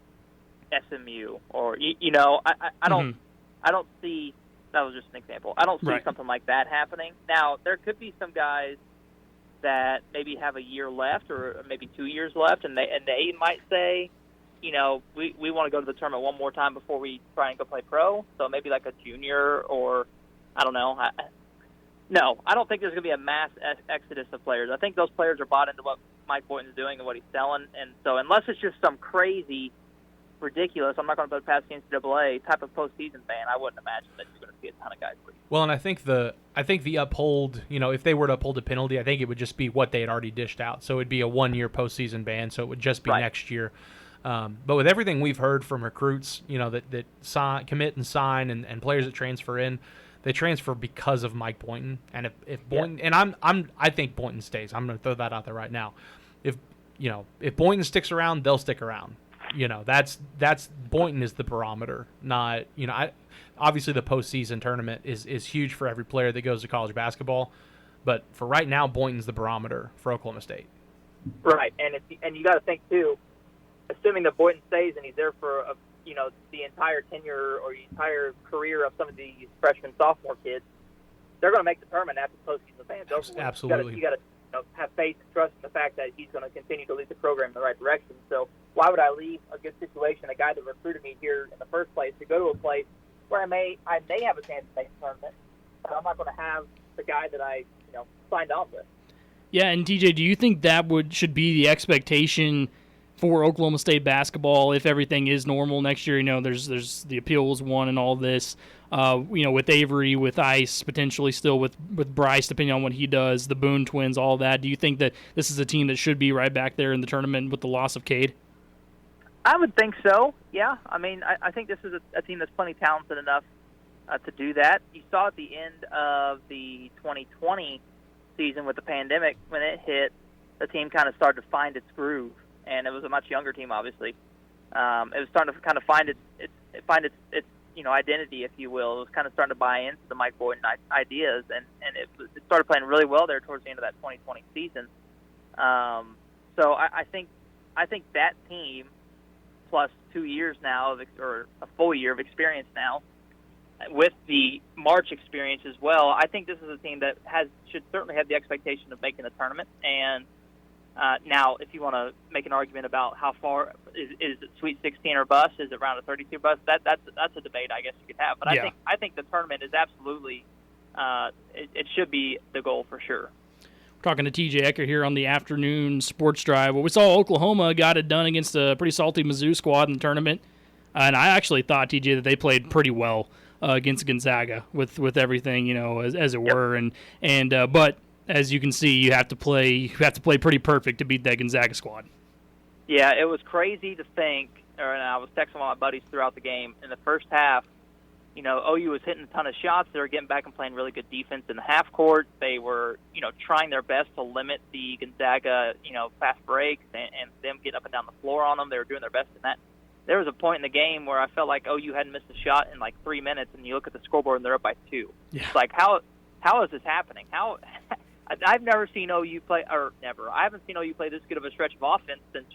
SMU, or I don't see. That was just an example. I don't see something like that happening. Now, there could be some guys that maybe have a year left or maybe 2 years left, and they might say, we want to go to the tournament one more time before we try and go play pro. So maybe like a junior, or I don't know. No, I don't think there's going to be a mass exodus of players. I think those players are bought into what Mike Boynton's doing and what he's selling. And so unless it's just some crazy, ridiculous, I'm not going to put past the NCAA type of postseason ban, I wouldn't imagine that you're going to see a ton of guys leave. Well, and I think the uphold, if they were to uphold a penalty, I think it would just be what they had already dished out. So it would be a 1-year postseason ban, so it would just be next year. But with everything we've heard from recruits, that commit and sign and players that transfer in, they transfer because of Mike Boynton. And if Boynton, and I think Boynton stays. I'm going to throw that out there right now. If Boynton sticks around, they'll stick around. That's Boynton is the barometer, not obviously the postseason tournament is huge for every player that goes to college basketball, but for right now, Boynton's the barometer for Oklahoma State. Right, and you got to think too, assuming that Boynton stays and he's there for the entire tenure or the entire career of some of these freshman, sophomore kids, they're going to make the tournament after the postseason ban's over. Absolutely, you got to have faith and trust in the fact that he's going to continue to lead the program in the right direction. So why would I leave a good situation, a guy that recruited me here in the first place, to go to a place where I may have a chance to make the tournament, but I'm not going to have the guy that I signed on with. Yeah, and TJ, do you think that should be the expectation for Oklahoma State basketball if everything is normal next year? There's the appeals one and all this. With Avery, with Ice, potentially still with Bryce, depending on what he does, the Boone twins, all that. Do you think that this is a team that should be right back there in the tournament with the loss of Cade? I would think so, yeah. I mean, I think this is a team that's plenty talented enough to do that. You saw at the end of the 2020 season with the pandemic, when it hit, the team kind of started to find its groove, and it was a much younger team, obviously. It was starting to kind of find its identity, if you will. It was kind of starting to buy into the Mike Boynton ideas, and it started playing really well there towards the end of that 2020 season. So I think that team, plus 2 years now, or a full year of experience now, with the March experience as well, I think this is a team that should certainly have the expectation of making the tournament. And now, if you want to make an argument about how far is it Sweet 16 or bust, is it round of 32 bust? That's a debate I guess you could have. But I think the tournament is absolutely it should be the goal for sure. Talking to TJ Ecker here on the afternoon sports drive. Well, we saw Oklahoma got it done against a pretty salty Mizzou squad in the tournament, and I actually thought, TJ, that they played pretty well against Gonzaga with everything as it were, and but as you can see, you have to play pretty perfect to beat that Gonzaga squad. Yeah, it was crazy to think, and I was texting my buddies throughout the game. In the first half, OU was hitting a ton of shots. They were getting back and playing really good defense in the half court. They were, trying their best to limit the Gonzaga, fast breaks and them getting up and down the floor on them. They were doing their best in that. There was a point in the game where I felt like OU hadn't missed a shot in like 3 minutes, and you look at the scoreboard and they're up by 2. Yeah. It's like, how is this happening? How I've never seen OU play, or never. I haven't seen OU play this good of a stretch of offense since,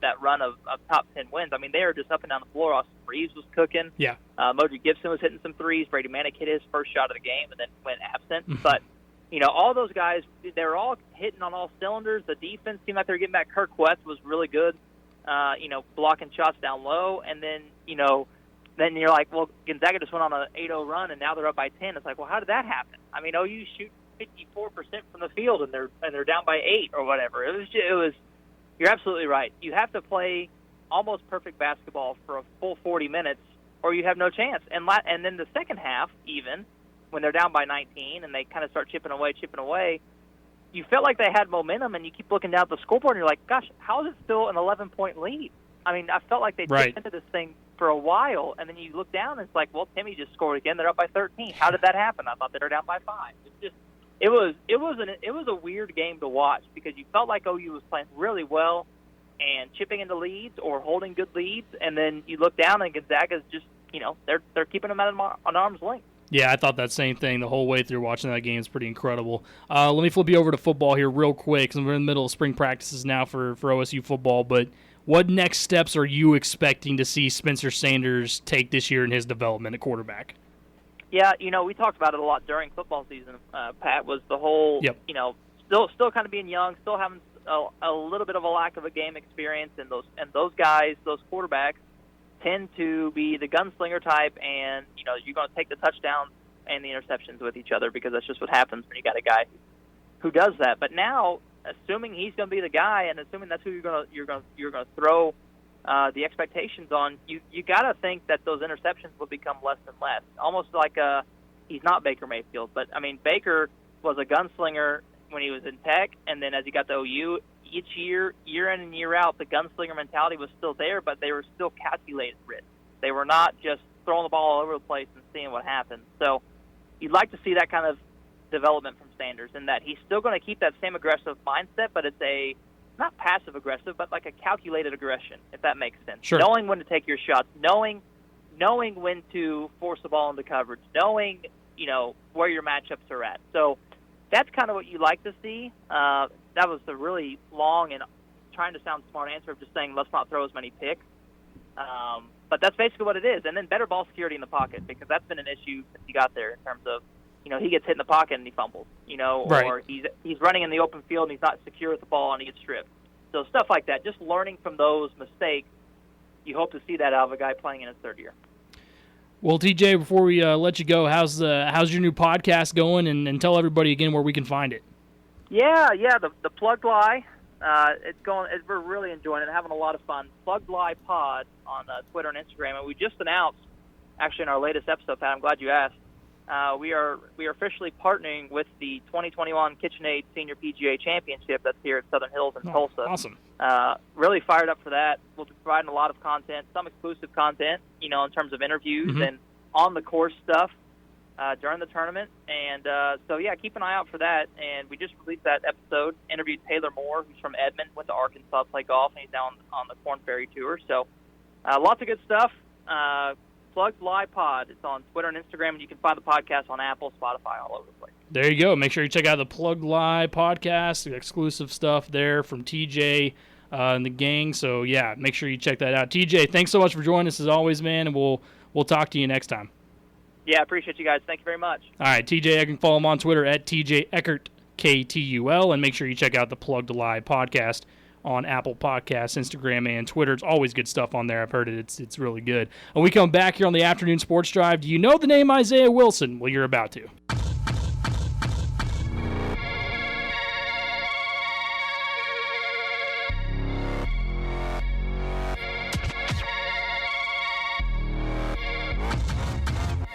that run of top 10 wins. I mean, they are just up and down the floor. Austin Reeves was cooking. Yeah. Moji Gibson was hitting some threes. Brady Manick hit his first shot of the game and then went absent. But, all those guys, they were all hitting on all cylinders. The defense seemed like they were getting back. Kirk West was really good, blocking shots down low. And then, then you're like, well, Gonzaga just went on an 8-0 run, and now they're up by 10. It's like, well, how did that happen? I mean, OU shoot 54% from the field, and they're down by 8 or whatever. It was. You're absolutely right. You have to play almost perfect basketball for a full 40 minutes, or you have no chance. And then the second half, even when they're down by 19 and they kind of start chipping away, you felt like they had momentum, and you keep looking down at the scoreboard, and you're like, gosh, how is it still an 11-point lead? I mean, I felt like they chipped into this thing for a while, and then you look down, and it's like, well, Timmy just scored again. They're up by 13. How did that happen? I thought they were down by 5. It was a weird game to watch because you felt like OU was playing really well and chipping into leads or holding good leads, and then you look down and Gonzaga's just they're keeping them at an arm's length. Yeah, I thought that same thing the whole way through watching that game. Is pretty incredible. Let me flip you over to football here real quick because we're in the middle of spring practices now for OSU football. But what next steps are you expecting to see Spencer Sanders take this year in his development at quarterback? Yeah, we talked about it a lot during football season, Pat, was the whole, still kind of being young, still having a little bit of a lack of a game experience, and those guys, those quarterbacks, tend to be the gunslinger type, and, you're going to take the touchdowns and the interceptions with each other because that's just what happens when you got a guy who does that. But now, assuming he's going to be the guy and assuming that's who you're going to throw the expectations on, you got to think that those interceptions will become less and less. Almost like he's not Baker Mayfield, but I mean Baker was a gunslinger when he was in Tech, and then as he got to OU, each year in and year out, the gunslinger mentality was still there, but they were still calculated risks. They were not just throwing the ball all over the place and seeing what happens. So you'd like to see that kind of development from Sanders, in that he's still going to keep that same aggressive mindset, but it's not passive aggressive, but like a calculated aggression, if that makes sense. Sure. Knowing when to take your shots, knowing when to force the ball into coverage, knowing where your matchups are at. So that's kind of what you like to see. That was the really long and trying to sound smart answer of just saying let's not throw as many picks. But that's basically what it is. And then better ball security in the pocket, because that's been an issue since he got there in terms of, he gets hit in the pocket and he fumbles, or he's running in the open field and he's not secure with the ball and he gets stripped. So stuff like that, just learning from those mistakes, you hope to see that out of a guy playing in his third year. Well, TJ, before we let you go, how's your new podcast going? And tell everybody again where we can find it. Yeah, the Plugged Lie. It's going. We're really enjoying it, having a lot of fun. Plugged Lie Pod on Twitter and Instagram, and we just announced, actually in our latest episode, Pat, I'm glad you asked. We are officially partnering with the 2021 KitchenAid Senior PGA Championship that's here at Southern Hills in Tulsa. Awesome. Really fired up for that. We'll be providing a lot of content, some exclusive content, in terms of interviews and on-the-course stuff during the tournament. And so, keep an eye out for that. And we just released that episode, interviewed Taylor Moore, who's from Edmond, went to Arkansas to play golf, and he's now on the Korn Ferry Tour. So lots of good stuff. Plugged Lie Pod. It's on Twitter and Instagram, and you can find the podcast on Apple, Spotify, all over the place. There you go. Make sure you check out the Plugged Lie podcast, the exclusive stuff there from TJ and the gang. So, make sure you check that out. TJ, thanks so much for joining us as always, man, and we'll talk to you next time. Yeah, I appreciate you guys. Thank you very much. All right, TJ, I can follow him on Twitter at TJ Eckert, KTUL, and make sure you check out the Plugged Lie podcast on Apple Podcasts, Instagram, and Twitter. It's always good stuff on there. I've heard it. It's really good. When we come back here on the Afternoon Sports Drive, do you know the name Isaiah Wilson? Well, you're about to.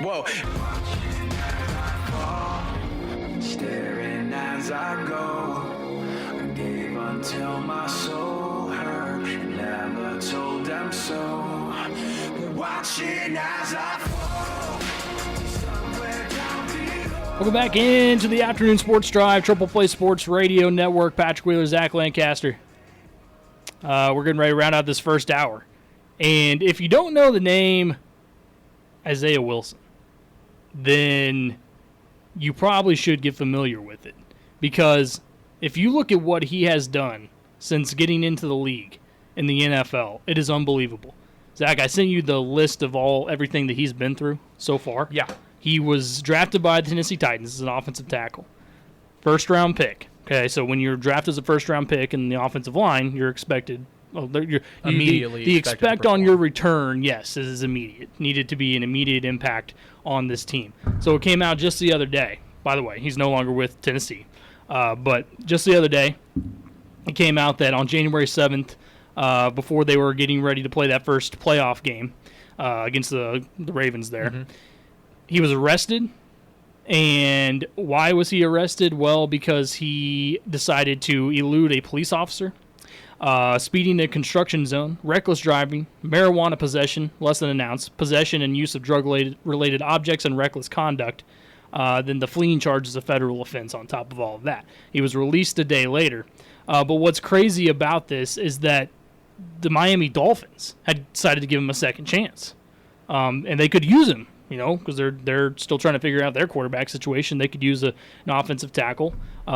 Whoa. Staring as I go. Gave until my soul hurt. Never told them so. Watching as I fall. Welcome back into the Afternoon Sports Drive, Triple Play Sports Radio Network. Patrick Wheeler, Zach Lancaster. We're getting ready to round out this first hour. And if you don't know the name Isaiah Wilson, then you probably should get familiar with it, because if you look at what he has done since getting into the league in the NFL, it is unbelievable. Zach, I sent you the list of everything that he's been through so far. Yeah. He was drafted by the Tennessee Titans as an offensive tackle. First-round pick. Okay, so when you're drafted as a first-round pick in the offensive line, you're expected Immediately the expected to expect on perform. your return, yes, is immediate. Needed to be an immediate impact on this team. So it came out just the other day. By the way, he's no longer with Tennessee. But just the other day, it came out that on January 7th, before they were getting ready to play that first playoff game against the Ravens there, he was arrested. And why was he arrested? Well, because he decided to elude a police officer, speeding in a construction zone, reckless driving, marijuana possession, less than an ounce, possession and use of drug-related objects, and reckless conduct. Then the fleeing charge is a federal offense on top of all of that. He was released a day later. But what's crazy about this is that the Miami Dolphins had decided to give him a second chance. And they could use him, because they're still trying to figure out their quarterback situation. They could use an offensive tackle.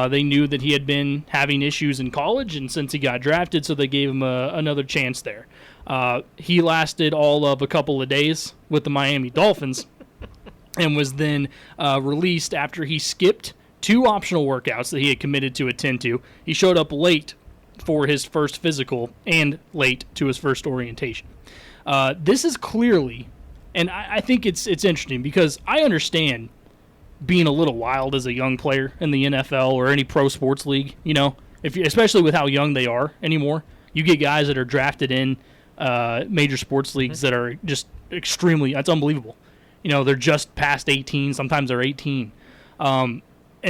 They knew that he had been having issues in college, and since he got drafted, so they gave him another chance there. He lasted all of a couple of days with the Miami Dolphins and was then released after he skipped 2 optional workouts that he had committed to attend to. He showed up late for his first physical and late to his first orientation. This is clearly, and I think it's interesting because I understand being a little wild as a young player in the NFL or any pro sports league. Especially with how young they are anymore. You get guys that are drafted in major sports leagues that are just extremely. That's unbelievable. They're just past 18. Sometimes they're 18. And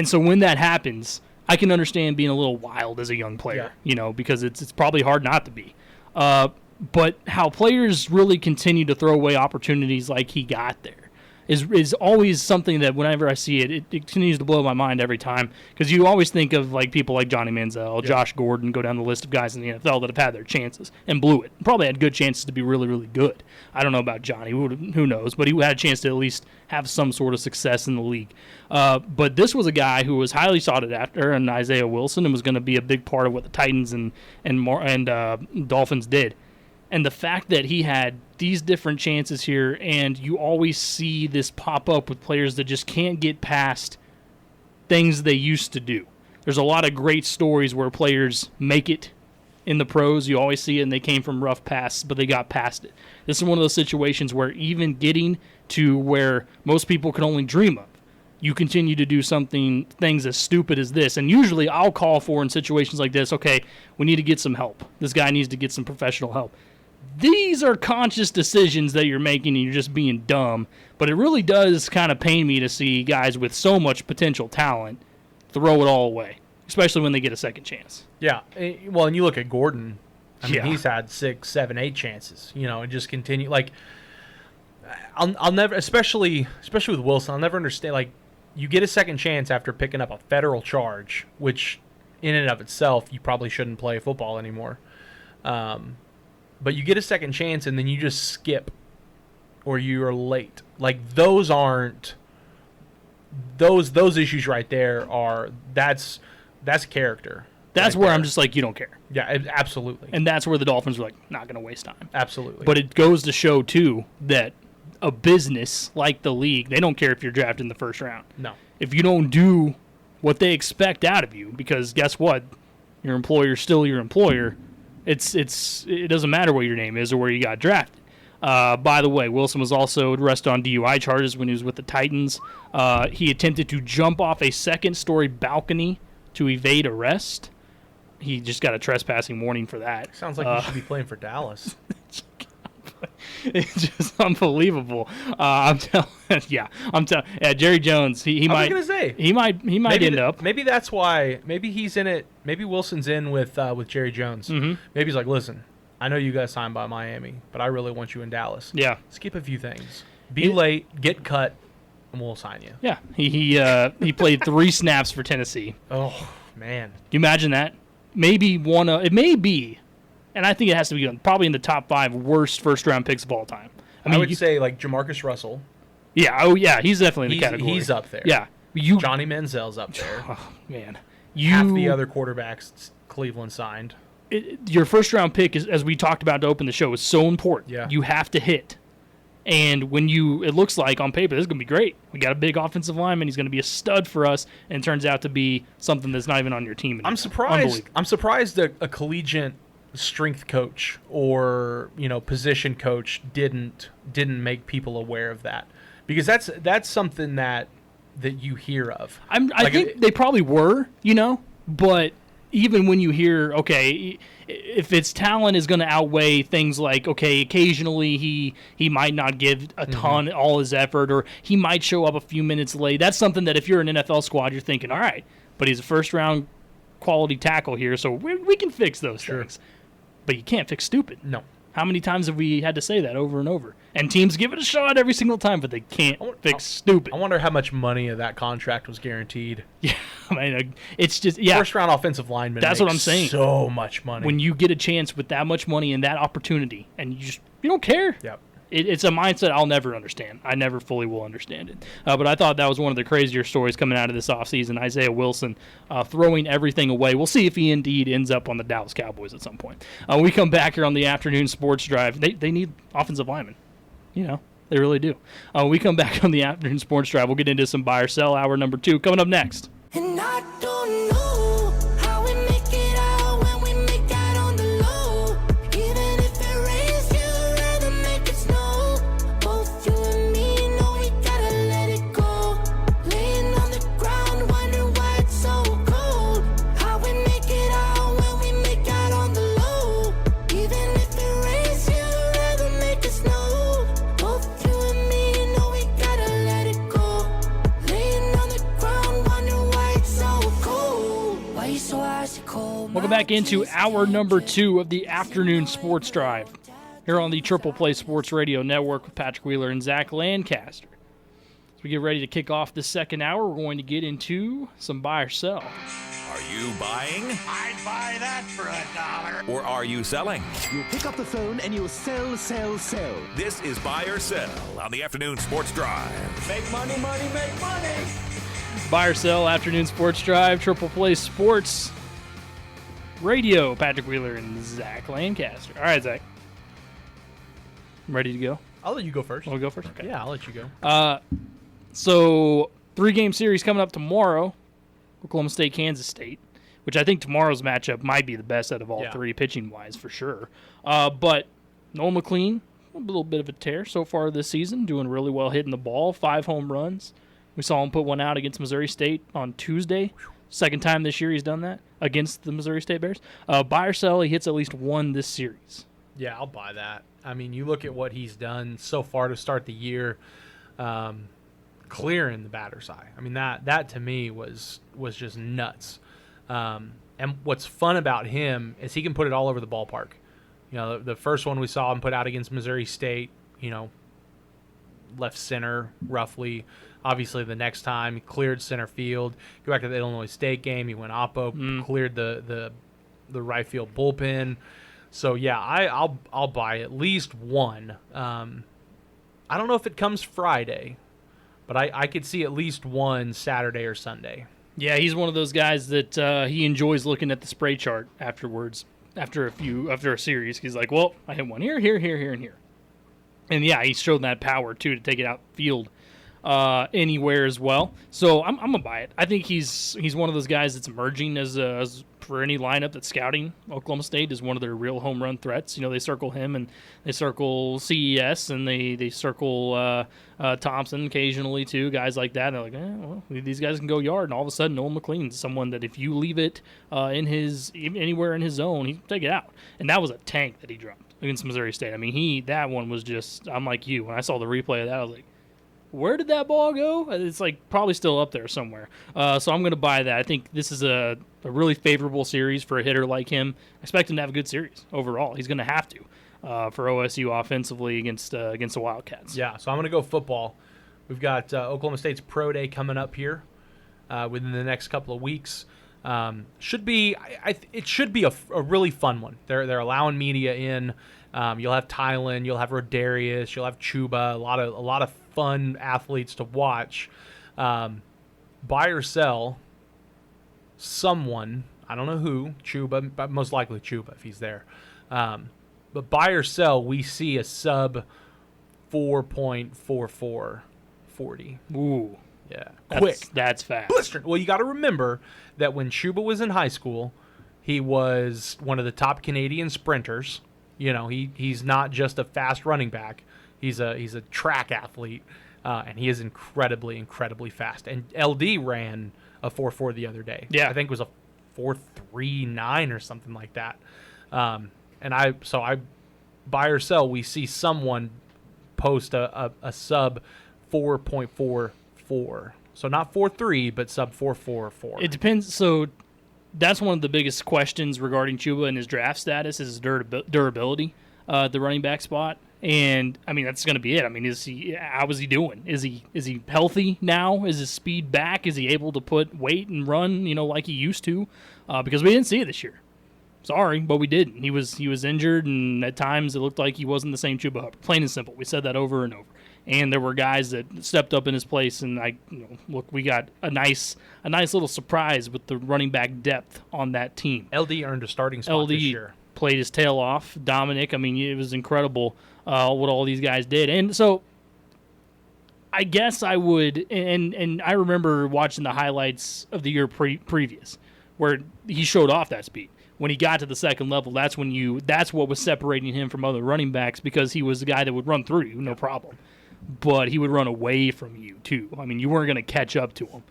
so when that happens, I can understand being a little wild as a young player, because it's probably hard not to be. But how players really continue to throw away opportunities like he got there is always something that whenever I see it, it continues to blow my mind every time. Because you always think of people like Johnny Manziel, Josh Gordon, go down the list of guys in the NFL that have had their chances and blew it. Probably had good chances to be really, really good. I don't know about Johnny, who knows, but he had a chance to at least have some sort of success in the league. But this was a guy who was highly sought after, and Isaiah Wilson, and was going to be a big part of what the Titans and Dolphins did. And the fact that he had these different chances here, and you always see this pop up with players that just can't get past things they used to do. There's a lot of great stories where players make it in the pros. You always see it, and they came from rough paths, but they got past it. This is one of those situations where even getting to where most people can only dream of, you continue to do things as stupid as this. And usually I'll call for in situations like this, okay, we need to get some help. This guy needs to get some professional help. These are conscious decisions that you're making and you're just being dumb. But it really does kind of pain me to see guys with so much potential talent throw it all away, especially when they get a second chance. Yeah. Well, and you look at Gordon. I mean, Yeah. he's had 6, 7, 8 chances, and just continue. Like, I'll never, especially with Wilson, I'll never understand. Like, you get a second chance after picking up a federal charge, which in and of itself, you probably shouldn't play football anymore. But you get a second chance and then you just skip or you're late. Like, those aren't those issues right there are that's character. That's right where there. I'm just like, you don't care. Yeah, absolutely. And that's where the Dolphins were like, not going to waste time. Absolutely. But it goes to show, too, that a business like the league, they don't care if you're drafted in the first round. No. If you don't do what they expect out of you, because guess what? Your employer's still your employer. It doesn't matter what your name is or where you got drafted. By the way, Wilson was also arrested on DUI charges when he was with the Titans. He attempted to jump off a second-story balcony to evade arrest. He just got a trespassing warning for that. Sounds like you should be playing for Dallas. It's just unbelievable. I'm telling. Yeah, Jerry Jones. He might. I was gonna say he might end up. Maybe that's why. Maybe he's in it. Maybe Wilson's in with Jerry Jones. Mm-hmm. Maybe he's like, listen, I know you guys signed by Miami, but I really want you in Dallas. Yeah. Skip a few things. Be late, get cut, and we'll sign you. Yeah. He played 3 snaps for Tennessee. Oh man. Can you imagine that? Maybe it may be, and I think it has to be probably in the top 5 worst first-round picks of all time. I would say like Jamarcus Russell. Yeah. Oh, yeah. He's definitely in the category. He's up there. Yeah. Johnny Manziel's up there. Oh, man. half the other quarterbacks Cleveland signed. Your first-round pick, is, as we talked about to open the show, is so important. Yeah. You have to hit. And when it looks like on paper, this is going to be great. We got a big offensive lineman. He's going to be a stud for us, and it turns out to be something that's not even on your team anymore. I'm surprised that a collegiate strength coach or position coach didn't make people aware of that, because that's something that you hear of. I think they probably were, but even when you hear, okay, if its talent is going to outweigh things like, okay, occasionally he might not give a ton, all his effort, or he might show up a few minutes late. That's something that if you're an NFL squad, you're thinking, all right, but he's a first-round quality tackle here, so we can fix those things. But you can't fix stupid. No. How many times have we had to say that over and over? And teams give it a shot every single time, but they can't fix stupid. I wonder how much money of that contract was guaranteed. Yeah, I mean, it's just First round offensive lineman. That's what I'm saying. So much money. When you get a chance with that much money and that opportunity, and you don't care. Yep. It's a mindset I'll never understand. I never fully will understand it. But I thought that was one of the crazier stories coming out of this offseason. Isaiah Wilson throwing everything away. We'll see if he indeed ends up on the Dallas Cowboys at some point. We come back here on the afternoon sports drive. They need offensive linemen. They really do. We come back on the afternoon sports drive. We'll get into some buy or sell hour number 2 coming up next. And I don't know how we make it out when we make out on the low. Even if it rains, you'd rather make it snow. Both you and me know we gotta let it go. Laying on the ground, wondering why it's so cold. How we make it out when we make out on the low. Even if it rains, you'd rather make it snow. Both you and me know we gotta let it go. Laying on the ground, wondering why it's so cold. Why you so icy cold? Welcome back into hour number 2 of the afternoon sports drive here on the Triple Play Sports Radio Network with Patrick Wheeler and Zach Lancaster. As we get ready to kick off the second hour, we're going to get into some buy or sell. Are you buying I'd buy that for $1. or are you selling? You'll pick up the phone and you'll sell, sell, sell. This is Buy or Sell on the afternoon sports drive. Make money, money, make money. Buy or sell, afternoon sports drive, Triple Play Sports Radio. Patrick Wheeler and Zach Lancaster. All right, Zach. Ready to go? I'll let you go first. Want to go first? Okay. Yeah, I'll let you go. So, 3-game series coming up tomorrow. Oklahoma State, Kansas State, which I think tomorrow's matchup might be the best out of all three, pitching-wise, for sure. But Noel McLean, a little bit of a tear so far this season, doing really well hitting the ball, 5 home runs. We saw him put one out against Missouri State on Tuesday. Second time this year he's done that against the Missouri State Bears. Buy or sell, he hits at least one this series. Yeah, I'll buy that. I mean, you look at what he's done so far to start the year, clearing the batter's eye. I mean, that to me was just nuts. And what's fun about him is he can put it all over the ballpark. The first one we saw him put out against Missouri State, left center roughly. Obviously, the next time he cleared center field. Go back to the Illinois State game, he went oppo, cleared the right field bullpen. So yeah, I'll buy at least one. I don't know if it comes Friday, but I could see at least one Saturday or Sunday. Yeah, he's one of those guys that he enjoys looking at the spray chart afterwards. After a series, he's like, well, I hit one here, and here. And yeah, he's shown that power too to take it outfield anywhere as well. So I'm gonna buy it. I think he's one of those guys that's emerging as for any lineup that's scouting Oklahoma State is one of their real home run threats. They circle him and they circle CES and they circle Thompson occasionally too, guys like that. And they're like, well, these guys can go yard. And all of a sudden, Noel McLean's someone that if you leave it anywhere in his zone, he can take it out. And that was a tank that he dropped against Missouri State. I mean, that one was just, I'm like you. When I saw the replay of that, I was like, where did that ball go? It's like probably still up there somewhere. So I'm going to buy that. I think this is a really favorable series for a hitter like him. I expect him to have a good series overall. He's going to have to for OSU offensively against the Wildcats. Yeah, so I'm going to go football. We've got Oklahoma State's Pro Day coming up here within the next couple of weeks. It should be a really fun one. They're allowing media in. You'll have Tylen, you'll have Rodarius, you'll have Chuba, a lot of fun athletes to watch. Buy or sell, someone, I don't know who, Chuba, but most likely Chuba if he's there. But buy or sell, we see a sub 4.44 40. Ooh, Yeah, that's fast. Blistering. Well, you got to remember that when Chuba was in high school, he was one of the top Canadian sprinters. You know, he's not just a fast running back. He's a track athlete, and he is incredibly fast. And LD ran a 4.4 the other day. Yeah, I think it was a 4.39 or something like that. And I buy or sell, we see someone post a sub 4.44. So not 4.3, but sub 4.44. It depends. So that's one of the biggest questions regarding Chuba and his draft status is his durability, the running back spot. And I mean, that's going to be it. I mean, how is he doing? Is he healthy now? Is his speed back? Is he able to put weight and run, like he used to? Because we didn't see it this year. Sorry, but we didn't. He was injured, and at times it looked like he wasn't the same Chuba Hubbard. Plain and simple. We said that over and over. And there were guys that stepped up in his place, and look, we got a nice little surprise with the running back depth on that team. LD earned a starting spot this year. Played his tail off. Dominic, I mean, it was incredible what all these guys did. And so I guess I would, and I remember watching the highlights of the year previous where he showed off that speed. When he got to the second level, that's what was separating him from other running backs, because he was a guy that would run through you, no problem. But he would run away from you, too. I mean, you weren't going to catch up to him.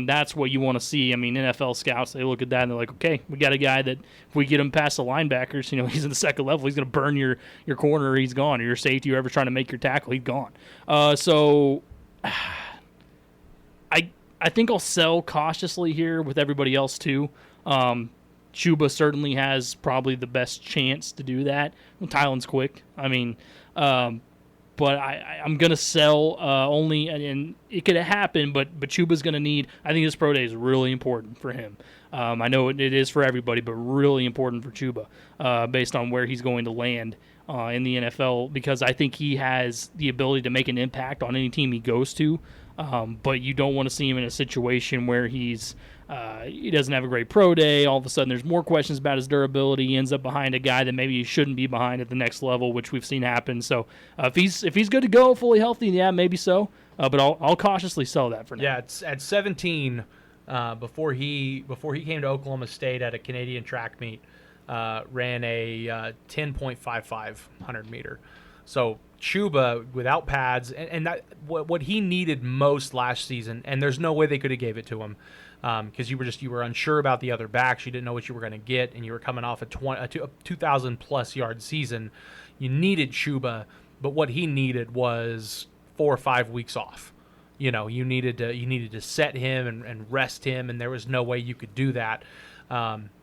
That's what you want to see. I mean, NFL scouts, they look at that and they're like, okay, we got a guy that if we get him past the linebackers, he's in the second level, he's going to burn your corner, he's gone. Or your safety, you're ever trying to make your tackle, he's gone. So I think I'll sell cautiously here with everybody else, too. Chuba certainly has probably the best chance to do that. Tylen's quick. I mean, but I'm going to sell only, and it could happen, but Chuba's going to need, I think this pro day is really important for him. I know it is for everybody, but really important for Chuba based on where he's going to land in the NFL, because I think he has the ability to make an impact on any team he goes to, but you don't want to see him in a situation where he doesn't have a great pro day. All of a sudden, there's more questions about his durability. He ends up behind a guy that maybe he shouldn't be behind at the next level, which we've seen happen. So if he's good to go, fully healthy, yeah, maybe so. But I'll cautiously sell that for now. Yeah, it's at 17. Before he came to Oklahoma State at a Canadian track meet, ran a 10.55 100 meter. So Chuba without pads, and that what he needed most last season, and there's no way they could have gave it to him. Because you were unsure about the other backs, you didn't know what you were going to get, and you were coming off a 2,000+ yard season. You needed Chuba, but what he needed was 4 or 5 weeks off. You needed to set him and rest him, and there was no way you could do that.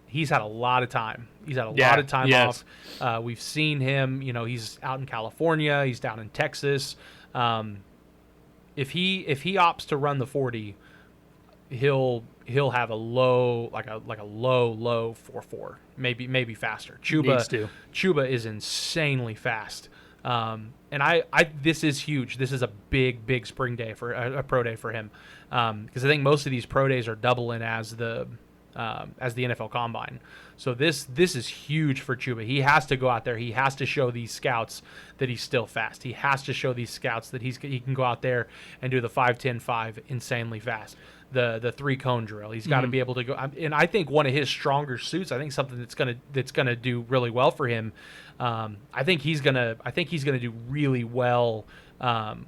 He's had a lot of time. He's had a lot of time off. We've seen him. He's out in California. He's down in Texas. If he opts to run the 40. He'll have a low, like a low 4.4, maybe faster. Chuba is insanely fast, and this is huge. This is a big spring day for a pro day for him, because I think most of these pro days are doubling as the NFL Combine. So this is huge for Chuba. He has to go out there. He has to show these scouts that he's still fast. He has to show these scouts that he can go out there and do the 5-10-5 insanely fast. The 3-cone drill. He's got to be able to go. And I think one of his stronger suits, I think something that's gonna do really well for him. I think he's gonna do really well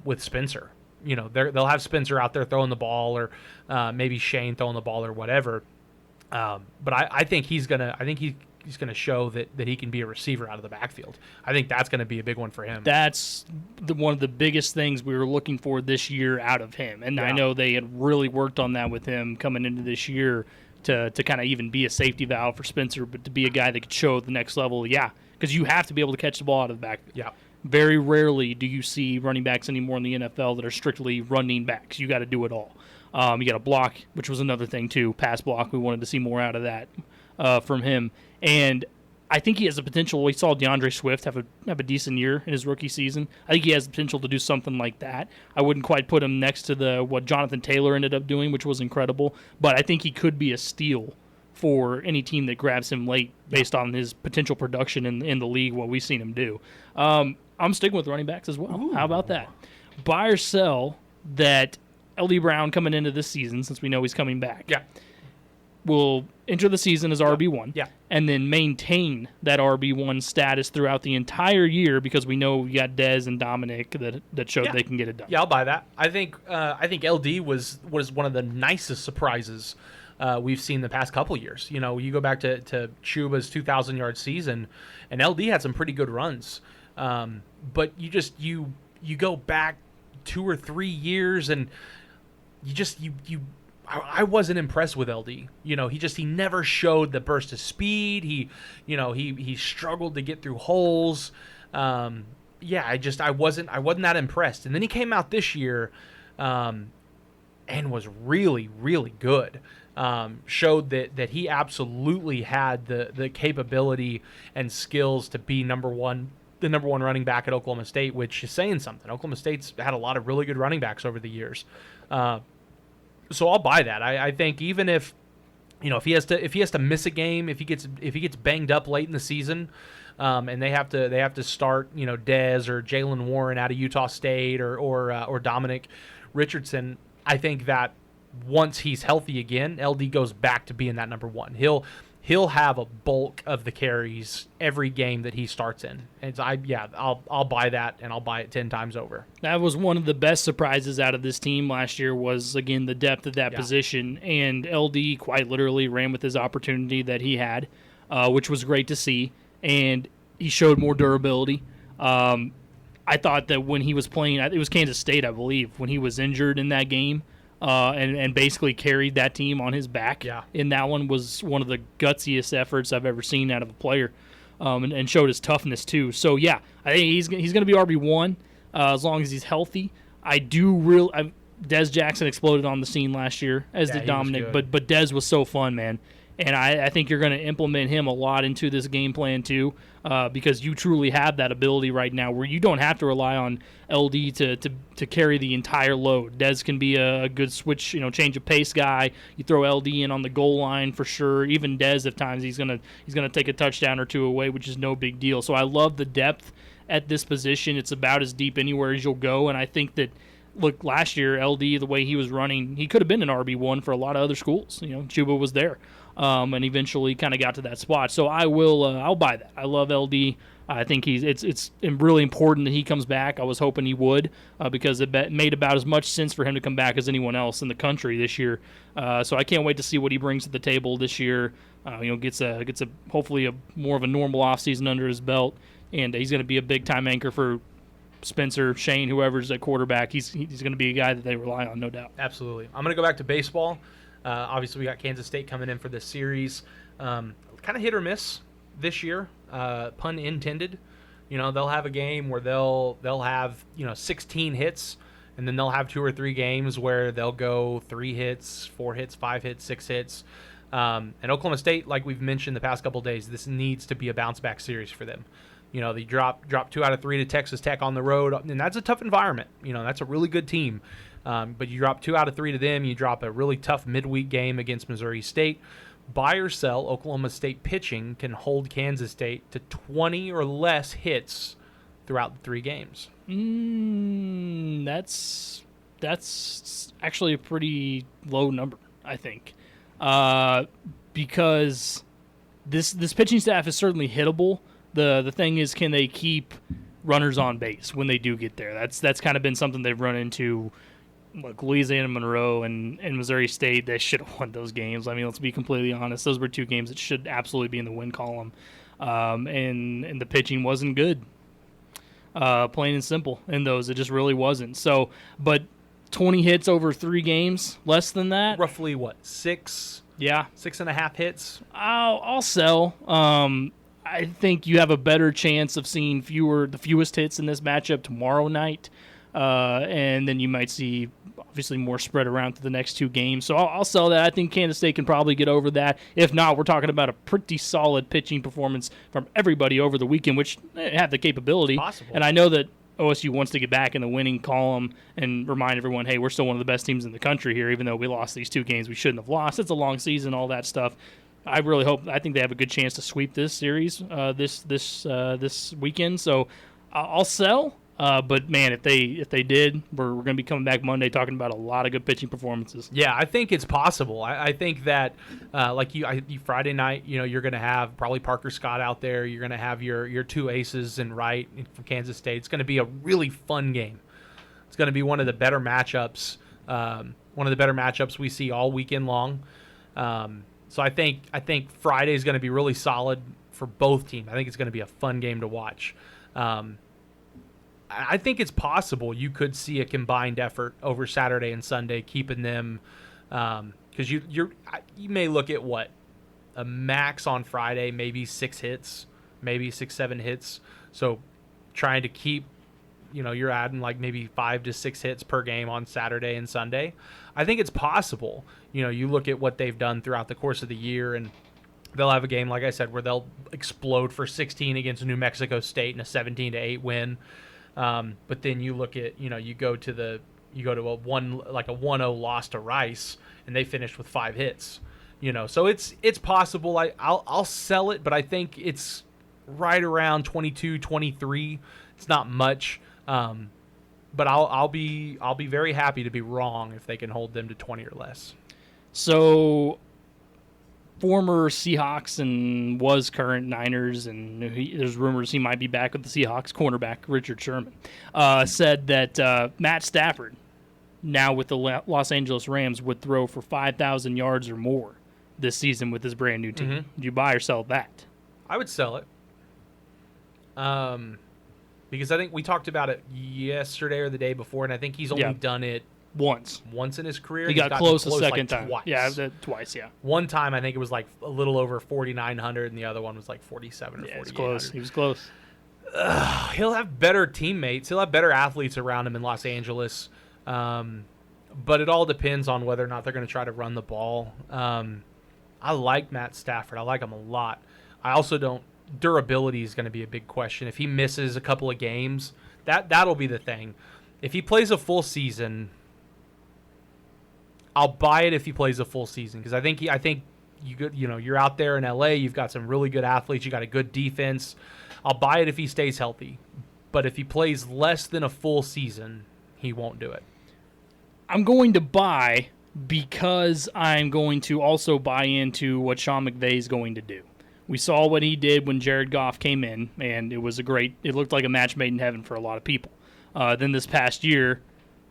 with Spencer. They'll have Spencer out there throwing the ball, or maybe Shane throwing the ball, or whatever. But I think he's gonna show that he can be a receiver out of the backfield. I think that's gonna be a big one for him. That's one of the biggest things we were looking for this year out of him, and I know they had really worked on that with him coming into this year to kind of even be a safety valve for Spencer, but to be a guy that could show at the next level. Yeah, because you have to be able to catch the ball out of the backfield. Yeah. Very rarely do you see running backs anymore in the NFL that are strictly running backs. You got to do it all. You got to block, which was another thing too. Pass block. We wanted to see more out of that from him. And I think he has the potential. We saw DeAndre Swift have a decent year in his rookie season. I think he has the potential to do something like that. I wouldn't quite put him next to what Jonathan Taylor ended up doing, which was incredible. But I think he could be a steal for any team that grabs him late based on his potential production in the league, what we've seen him do. I'm sticking with running backs as well. Ooh. How about that? Buy or sell that L.D. Brown coming into this season, since we know he's coming back. Yeah. Will enter the season as RB1, and then maintain that RB1 status throughout the entire year because we know we got Dez and Dominic that showed they can get it done. Yeah, I'll buy that. I think LD was one of the nicest surprises we've seen the past couple years. You know, you go back to Chuba's 2,000-yard season, and LD had some pretty good runs. But you go back 2 or 3 years, and I wasn't impressed with LD. You know, he never showed the burst of speed. He struggled to get through holes. I wasn't that impressed. And then he came out this year, and was really, really good. Showed that he absolutely had the capability and skills to be the number one running back at Oklahoma State, which is saying something. Oklahoma State's had a lot of really good running backs over the years. So I'll buy that. I think even if he has to miss a game, if he gets banged up late in the season, and they have to start Dez or Jalen Warren out of Utah State or Dominic Richardson, I think that once he's healthy again, LD goes back to being that number one. He'll have a bulk of the carries every game that he starts in. And I'll buy that, and I'll buy it 10 times over. That was one of the best surprises out of this team last year was, again, the depth of that position. And LD quite literally ran with his opportunity that he had, which was great to see. And he showed more durability. I thought that when he was playing, it was Kansas State, I believe, when he was injured in that game, and basically carried that team on his back. Yeah. And that one was one of the gutsiest efforts I've ever seen out of a player, and showed his toughness too. So, yeah, I think he's going to be RB1 as long as he's healthy. Dez Jackson exploded on the scene last year, as did Dominic, but Dez was so fun, man. And I think you're going to implement him a lot into this game plan too, because you truly have that ability right now where you don't have to rely on LD to carry the entire load. Dez can be a good switch, change of pace guy. You throw LD in on the goal line for sure. Even Dez, at times, he's gonna take a touchdown or two away, which is no big deal. So I love the depth at this position. It's about as deep anywhere as you'll go, and I think that. Look, last year, LD, the way he was running, he could have been an RB1 for a lot of other schools. Chuba was there, and eventually kind of got to that spot. So I'll buy that. I love LD. I think it's really important that he comes back. I was hoping he would, because it made about as much sense for him to come back as anyone else in the country this year. So I can't wait to see what he brings to the table this year. Gets a hopefully a more of a normal offseason under his belt, and he's going to be a big time anchor for Spencer, Shane, whoever's at quarterback. He's going to be a guy that they rely on, no doubt. Absolutely. I'm going to go back to baseball. Obviously, we got Kansas State coming in for this series. Kind of hit or miss this year, pun intended. They'll have a game where they'll have 16 hits, and then they'll have 2 or 3 games where they'll go 3 hits, 4 hits, 5 hits, 6 hits. And Oklahoma State, like we've mentioned the past couple of days, this needs to be a bounce back series for them. They drop 2 out of 3 to Texas Tech on the road, and that's a tough environment. That's a really good team. But you drop 2 out of 3 to them. You drop a really tough midweek game against Missouri State. Buy or sell, Oklahoma State pitching can hold Kansas State to 20 or less hits throughout the 3 games. That's actually a pretty low number, I think, because this pitching staff is certainly hittable. The thing is, can they keep runners on base when they do get there? That's kind of been something they've run into. Look, Louisiana Monroe and Missouri State, they should have won those games. I mean, let's be completely honest. Those were 2 games that should absolutely be in the win column. And the pitching wasn't good. Plain and simple in those. It just really wasn't. So, but 20 hits over 3 games, less than that? Roughly, 6? Yeah. 6.5 hits? I'll sell. I think you have a better chance of seeing the fewest hits in this matchup tomorrow night, and then you might see Obviously, more spread around to the next 2 games. So I'll sell that. I think Kansas State can probably get over that. If not, we're talking about a pretty solid pitching performance from everybody over the weekend, which have the capability. Possible. And I know that OSU wants to get back in the winning column and remind everyone, hey, we're still one of the best teams in the country here, even though we lost these 2 games we shouldn't have lost. It's a long season, all that stuff. I think they have a good chance to sweep this series this weekend. So I'll sell. But man, if they did, we're going to be coming back Monday talking about a lot of good pitching performances. Yeah, I think it's possible. I think that Friday night, you're going to have probably Parker Scott out there. You're going to have your 2 aces and Wright from Kansas State. It's going to be a really fun game. It's going to be one of the better matchups. One of the better matchups we see all weekend long. So I think Friday is going to be really solid for both teams. I think it's going to be a fun game to watch. I think it's possible you could see a combined effort over Saturday and Sunday, keeping them because you may look at a max on Friday, maybe 6 hits, maybe 6-7 hits. So trying to keep, you're adding like maybe 5 to 6 hits per game on Saturday and Sunday. I think it's possible. You look at what they've done throughout the course of the year, and they'll have a game, like I said, where they'll explode for 16 against New Mexico State in a 17-8 win. But then you look at, you go to a 1-0 loss to Rice, and they finished with 5 hits. So it's possible. I'll sell it, but I think it's right around 22-23. It's not much. But I'll be very happy to be wrong if they can hold them to 20 or less. So former Seahawks and was current Niners, and there's rumors he might be back with the Seahawks cornerback Richard Sherman, said that Matt Stafford, now with the Los Angeles Rams, would throw for 5,000 yards or more this season with his brand new team. Mm-hmm. Would you buy or sell that? I would sell it. Because I think we talked about it yesterday or the day before, and I think he's only done it once in his career. He got close the second time. Twice. Yeah, twice, yeah. One time I think it was like a little over 4,900, and the other one was like 47 or 4,800. It's close. He was close. He'll have better teammates. He'll have better athletes around him in Los Angeles. But it all depends on whether or not they're going to try to run the ball. I like Matt Stafford. I like him a lot. I also don't. Durability is going to be a big question. If he misses a couple of games, that'll be the thing. If he plays a full season, I'll buy it if he plays a full season, because I think you're out there in LA, you've got some really good athletes, you got a good defense. I'll buy it if he stays healthy. But if he plays less than a full season, he won't do it. I'm going to buy because I'm going to also buy into what Sean McVay is going to do. We saw what he did when Jared Goff came in, and it looked like a match made in heaven for a lot of people. Then this past year,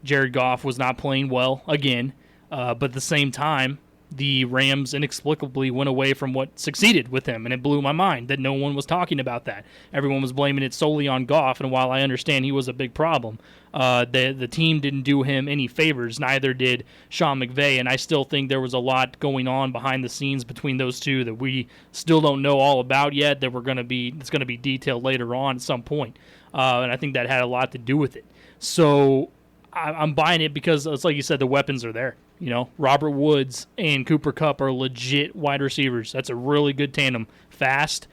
Jared Goff was not playing well again, but at the same time, the Rams inexplicably went away from what succeeded with him, and it blew my mind that no one was talking about that. Everyone was blaming it solely on Goff, and while I understand he was a big problem, the team didn't do him any favors, neither did Sean McVay, and I still think there was a lot going on behind the scenes between those two that we still don't know all about yet, that it's going to be detailed later on at some point, and I think that had a lot to do with it. So I'm buying it because it's like you said, the weapons are there. Robert Woods and Cooper Kupp are legit wide receivers. That's a really good tandem. Fast,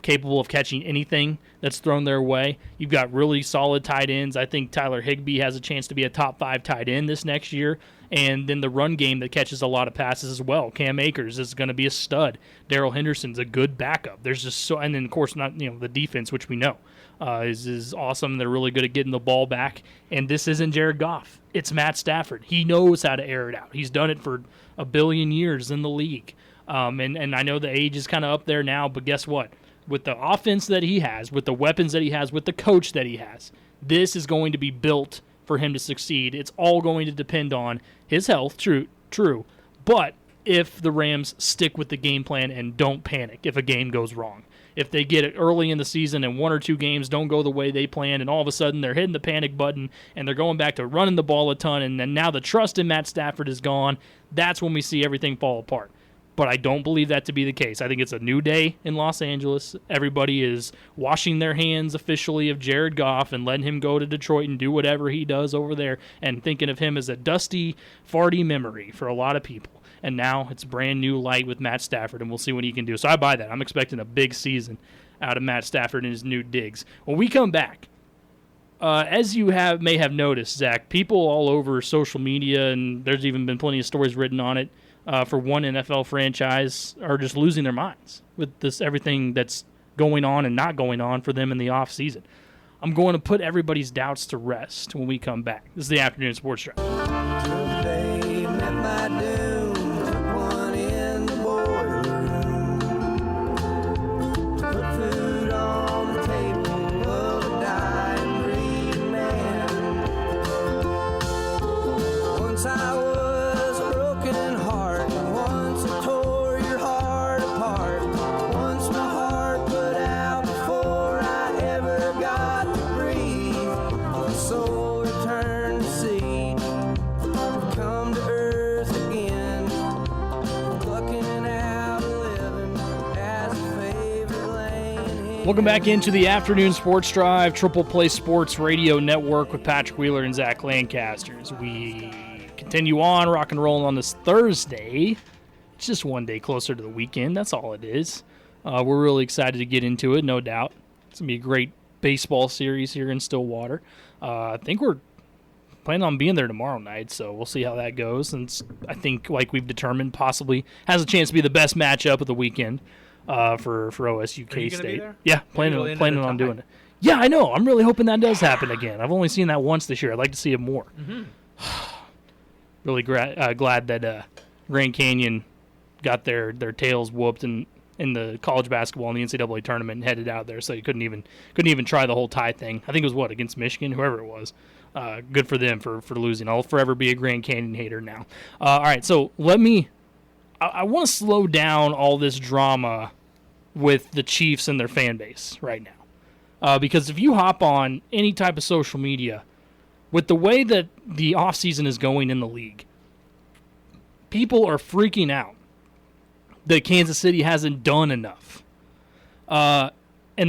capable of catching anything that's thrown their way. You've got really solid tight ends. I think Tyler Higbee has a chance to be a top 5 tight end this next year. And then the run game that catches a lot of passes as well. Cam Akers is going to be a stud. Darrell Henderson's a good backup. There's just and then of course the defense, which we know is awesome. They're really good at getting the ball back. And this isn't Jared Goff. It's Matt Stafford. He knows how to air it out. He's done it for a billion years in the league. And I know the age is kind of up there now, but guess what? With the offense that he has, with the weapons that he has, with the coach that he has, this is going to be built for him to succeed. It's all going to depend on his health, true. But if the Rams stick with the game plan and don't panic if a game goes wrong. If they get it early in the season and 1 or 2 games don't go the way they planned, and all of a sudden they're hitting the panic button and they're going back to running the ball a ton, and then now the trust in Matt Stafford is gone, that's when we see everything fall apart. but I don't believe that to be the case. I think it's a new day in Los Angeles. Everybody is washing their hands officially of Jared Goff and letting him go to Detroit and do whatever he does over there and thinking of him as a dusty, farty memory for a lot of people. And now it's brand new light with Matt Stafford, and we'll see what he can do. So I buy that. I'm expecting a big season out of Matt Stafford and his new digs. When we come back, as you may have noticed, Zach, people all over social media, and there's even been plenty of stories written on it, for one NFL franchise are just losing their minds with this everything that's going on and not going on for them in the offseason. I'm going to put everybody's doubts to rest when we come back. This is the Afternoon Sports Drive. Today met my doom, took one in the boiler room. Put food on the table of a dying breed man. Once I was a broken heart, once I tore your heart apart. Once my heart put out before I ever got to breathe. My soul returned to seed, come to earth again, plucking out a living as a favorite laying hen. Welcome back into the Afternoon Sports Drive, Triple Play Sports Radio Network with Patrick Wheeler and Zach Lancaster. As we continue on, rock and rolling on this Thursday. It's just one day closer to the weekend. That's all it is. We're really excited to get into it, no doubt. It's going to be a great baseball series here in Stillwater. I think we're planning on being there tomorrow night, so we'll see how that goes. And I think, like we've determined, possibly has a chance to be the best matchup of the weekend for OSU Are you K-State. gonna be there? Yeah, planning on doing it. Yeah, I know. I'm really hoping that does happen again. I've only seen that once this year. I'd like to see it more. Mm-hmm. Really glad that Grand Canyon got their tails whooped in the college basketball in the NCAA tournament and headed out there, so you couldn't even try the whole tie thing. I think it was against Michigan, whoever it was. Good for them for losing. I'll forever be a Grand Canyon hater now. All right, so I want to slow down all this drama with the Chiefs and their fan base right now, because if you hop on any type of social media, with the way that the offseason is going in the league, people are freaking out that Kansas City hasn't done enough. And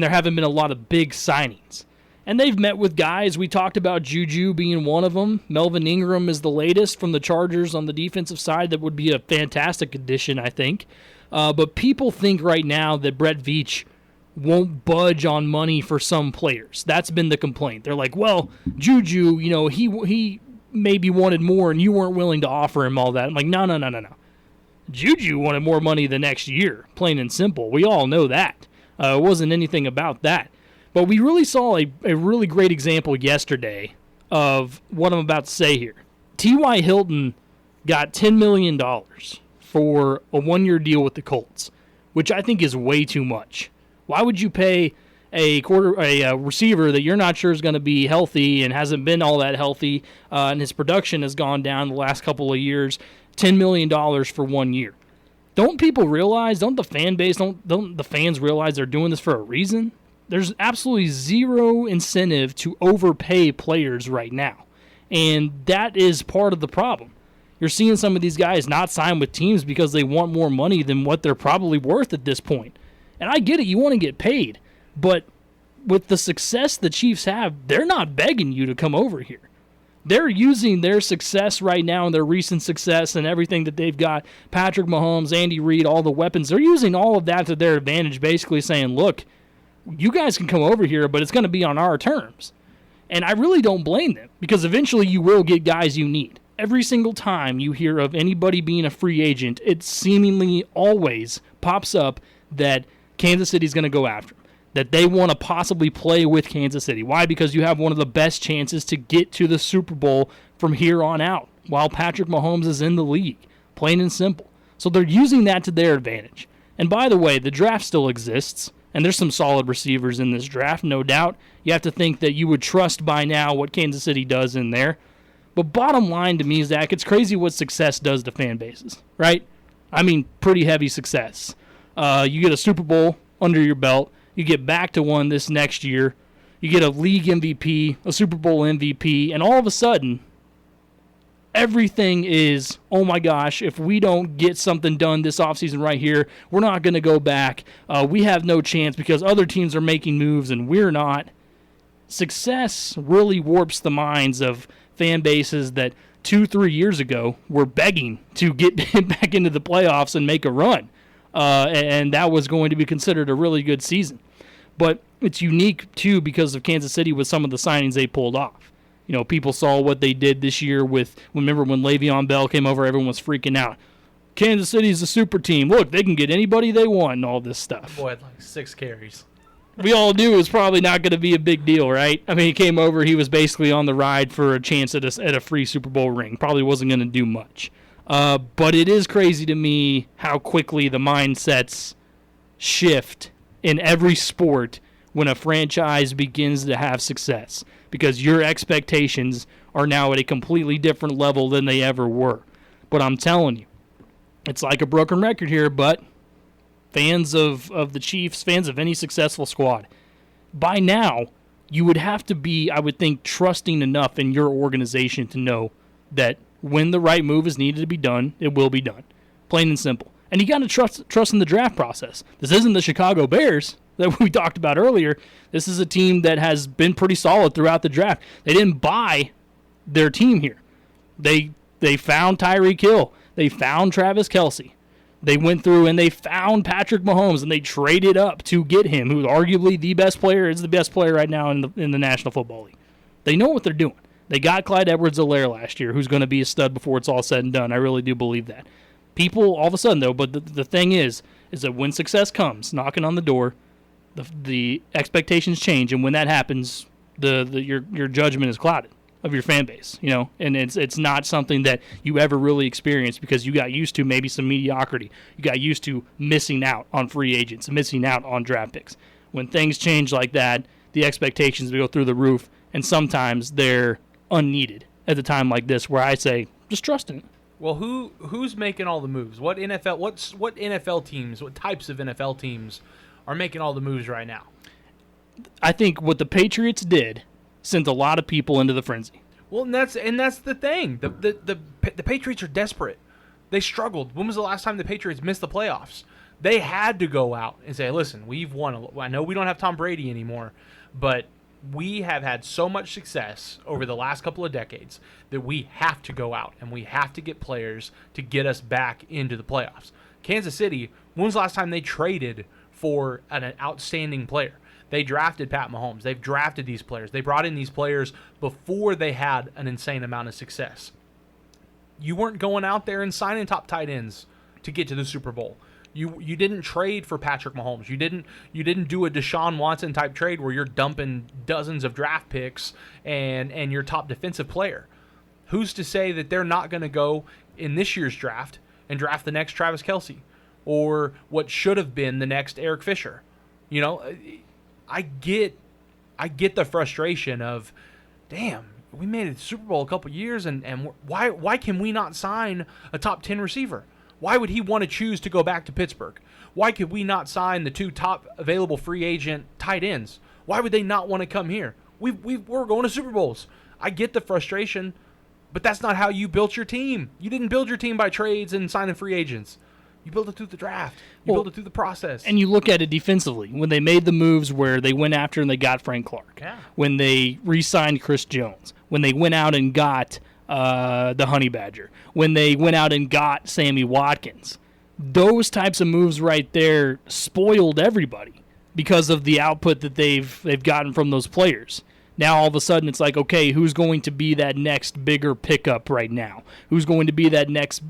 there haven't been a lot of big signings. And they've met with guys. We talked about Juju being one of them. Melvin Ingram is the latest from the Chargers on the defensive side. That would be a fantastic addition, I think. But people think right now that Brett Veach won't budge on money for some players. That's been the complaint. They're like, well, Juju, he maybe wanted more and you weren't willing to offer him all that. I'm like, no. Juju wanted more money the next year, plain and simple. We all know that. It wasn't anything about that. But we really saw a really great example yesterday of what I'm about to say here. T.Y. Hilton got $10 million for a one-year deal with the Colts, which I think is way too much. Why would you pay a receiver that you're not sure is going to be healthy and hasn't been all that healthy, and his production has gone down the last couple of years, $10 million for 1 year? Don't people realize, don't the fan base, don't the fans realize they're doing this for a reason? There's absolutely zero incentive to overpay players right now, and that is part of the problem. You're seeing some of these guys not sign with teams because they want more money than what they're probably worth at this point. And I get it, you want to get paid, but with the success the Chiefs have, they're not begging you to come over here. They're using their success right now and their recent success and everything that they've got, Patrick Mahomes, Andy Reid, all the weapons, they're using all of that to their advantage, basically saying, look, you guys can come over here, but it's going to be on our terms. And I really don't blame them, because eventually you will get guys you need. Every single time you hear of anybody being a free agent, it seemingly always pops up that Kansas City's going to go after them, that they want to possibly play with Kansas City. Why? Because you have one of the best chances to get to the Super Bowl from here on out while Patrick Mahomes is in the league, plain and simple. So they're using that to their advantage. And by the way, the draft still exists, and there's some solid receivers in this draft, no doubt. You have to think that you would trust by now what Kansas City does in there. But bottom line to me, Zach, it's crazy what success does to fan bases, right? I mean, pretty heavy success. You get a Super Bowl under your belt. You get back to one this next year. You get a league MVP, a Super Bowl MVP, and all of a sudden, everything is, oh my gosh, if we don't get something done this offseason right here, we're not going to go back. We have no chance because other teams are making moves and we're not. Success really warps the minds of fan bases that 2-3 years ago were begging to get back into the playoffs and make a run. And that was going to be considered a really good season. But it's unique, too, because of Kansas City with some of the signings they pulled off. You know, people saw what they did this year remember when Le'Veon Bell came over, everyone was freaking out. Kansas City's a super team. Look, they can get anybody they want and all this stuff. Boy, had like 6 carries. We all knew it was probably not going to be a big deal, right? I mean, he came over, he was basically on the ride for a chance at a free Super Bowl ring. Probably wasn't going to do much. But it is crazy to me how quickly the mindsets shift in every sport when a franchise begins to have success, because your expectations are now at a completely different level than they ever were. But I'm telling you, it's like a broken record here, but fans of the Chiefs, fans of any successful squad, by now you would have to be, I would think, trusting enough in your organization to know that when the right move is needed to be done, it will be done. Plain and simple. And you got to trust in the draft process. This isn't the Chicago Bears that we talked about earlier. This is a team that has been pretty solid throughout the draft. They didn't buy their team here. They found Tyreek Hill. They found Travis Kelce. They went through and they found Patrick Mahomes, and they traded up to get him, who's arguably the best player, is the best player right now in the National Football League. They know what they're doing. They got Clyde Edwards-Helaire last year, who's going to be a stud before it's all said and done. I really do believe that. People, all of a sudden, though, but the thing is that when success comes knocking on the door, the expectations change, and when that happens, your judgment is clouded of your fan base, you know, and it's not something that you ever really experienced because you got used to maybe some mediocrity. You got used to missing out on free agents and missing out on draft picks. When things change like that, the expectations go through the roof, and sometimes they're unneeded at a time like this, where I say just trust in it. Well, who's making all the moves? What NFL teams, what types of NFL teams are making all the moves right now? I think what the Patriots did sent a lot of people into the frenzy. Well, and that's the thing. The Patriots are desperate. They struggled. When was the last time the Patriots missed the playoffs? They had to go out and say, listen, we've won. I know we don't have Tom Brady anymore, but we have had so much success over the last couple of decades that we have to go out and we have to get players to get us back into the playoffs. Kansas City, when was the last time they traded for an outstanding player? They drafted Pat Mahomes. They've drafted these players. They brought in these players before they had an insane amount of success. You weren't going out there and signing top tight ends to get to the Super Bowl. You didn't trade for Patrick Mahomes. You didn't do a Deshaun Watson type trade where you're dumping dozens of draft picks and your top defensive player. Who's to say that they're not going to go in this year's draft and draft the next Travis Kelce or what should have been the next Eric Fisher? You know, I get the frustration of, damn, we made it to the Super Bowl a couple years, and why can we not sign a top 10 receiver? Why would he want to choose to go back to Pittsburgh? Why could we not sign the 2 top available free agent tight ends? Why would they not want to come here? We're going to Super Bowls. I get the frustration, but that's not how you built your team. You didn't build your team by trades and signing free agents. You built it through the draft. You built it through the process. And you look at it defensively. When they made the moves where they went after and they got Frank Clark. Yeah. When they re-signed Chris Jones. When they went out and got the Honey Badger. When they went out and got Sammy Watkins. Those types of moves right there spoiled everybody because of the output that they've gotten from those players. Now all of a sudden it's like, okay, who's going to be that next bigger pickup right now? Who's going to be that next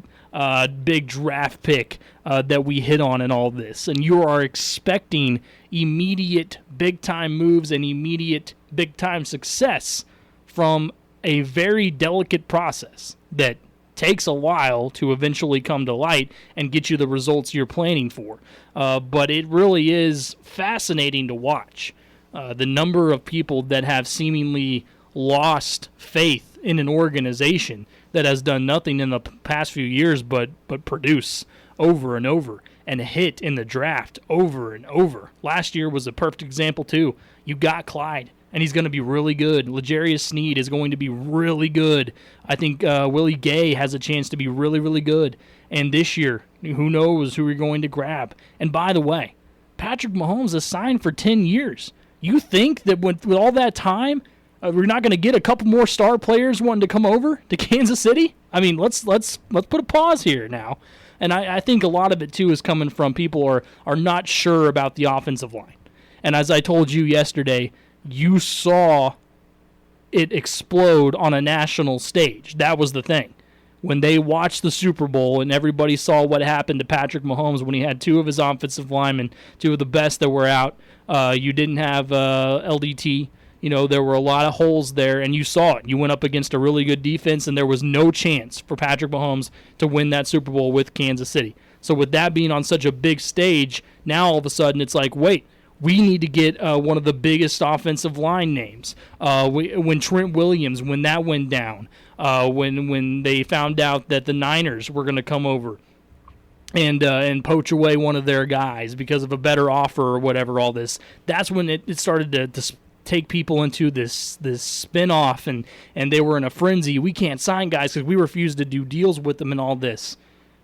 big draft pick that we hit on in all this? And you are expecting immediate big-time moves and immediate big-time success from a very delicate process that takes a while to eventually come to light and get you the results you're planning for. But it really is fascinating to watch. The number of people that have seemingly lost faith in an organization that has done nothing in the past few years but produce over and over and hit in the draft over and over. Last year was a perfect example too. You got Clyde. and he's going to be really good. L'Jarius Sneed is going to be really good. I think Willie Gay has a chance to be really, really good. And this year, who knows who we're going to grab. And by the way, Patrick Mahomes is signed for 10 years. You think that with all that time, we're not going to get a couple more star players wanting to come over to Kansas City? I mean, let's put a pause here now. And I think a lot of it, too, is coming from people are not sure about the offensive line. And as I told you yesterday, you saw it explode on a national stage. That was the thing. When they watched the Super Bowl and everybody saw what happened to Patrick Mahomes when he had two of his offensive linemen, two of the best that were out, you didn't have LDT. You know, there were a lot of holes there, and you saw it. You went up against a really good defense, and there was no chance for Patrick Mahomes to win that Super Bowl with Kansas City. So with that being on such a big stage, now all of a sudden it's like, wait, we need to get one of the biggest offensive line names. When Trent Williams, when that went down, when they found out that the Niners were going to come over and poach away one of their guys because of a better offer or whatever, all this, that's when it started to take people into this spin-off, and they were in a frenzy. We can't sign guys because we refuse to do deals with them and all this.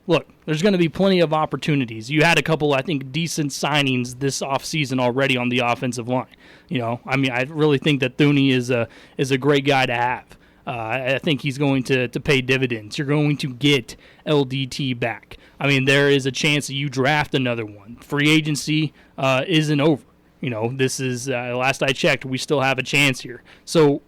Look, there's going to be plenty of opportunities. You had a couple, I think, decent signings this offseason already on the offensive line. You know, I mean, I really think that Thuney is a great guy to have. I think he's going to pay dividends. You're going to get LDT back. I mean, there is a chance that you draft another one. Free agency isn't over. You know, this is, last I checked, we still have a chance here. So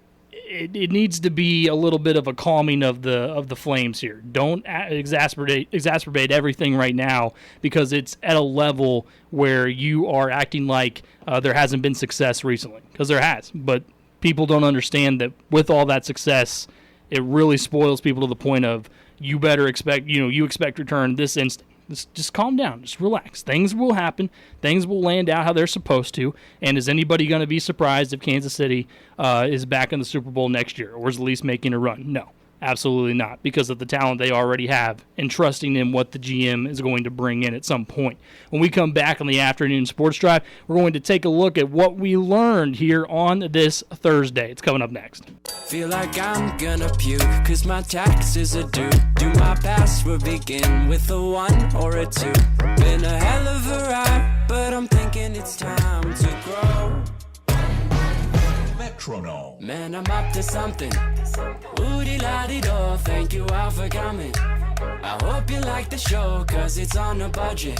it needs to be a little bit of a calming of the flames here. Don't exacerbate everything right now, because it's at a level where you are acting like there hasn't been success recently, because there has. But people don't understand that with all that success, it really spoils people to the point of you better expect, you expect return this instant. Just calm down. Just relax. Things will happen. Things will land out how they're supposed to. And is anybody going to be surprised if Kansas City is back in the Super Bowl next year, or is at least making a run? No, absolutely not, because of the talent they already have and trusting in what the GM is going to bring in at some point. When we come back on the afternoon sports drive, we're going to take a look at what we learned here on this Thursday. It's coming up next. Feel like I'm gonna puke, cause my taxes are due. Do my password begin with a 1 or a 2? Been a hell of a ride, but I'm thinking it's time to grow. Metronome. Man, I'm up to something. Ooh-dee-la-dee-do, thank you all for coming. I hope you like the show, cause it's on a budget.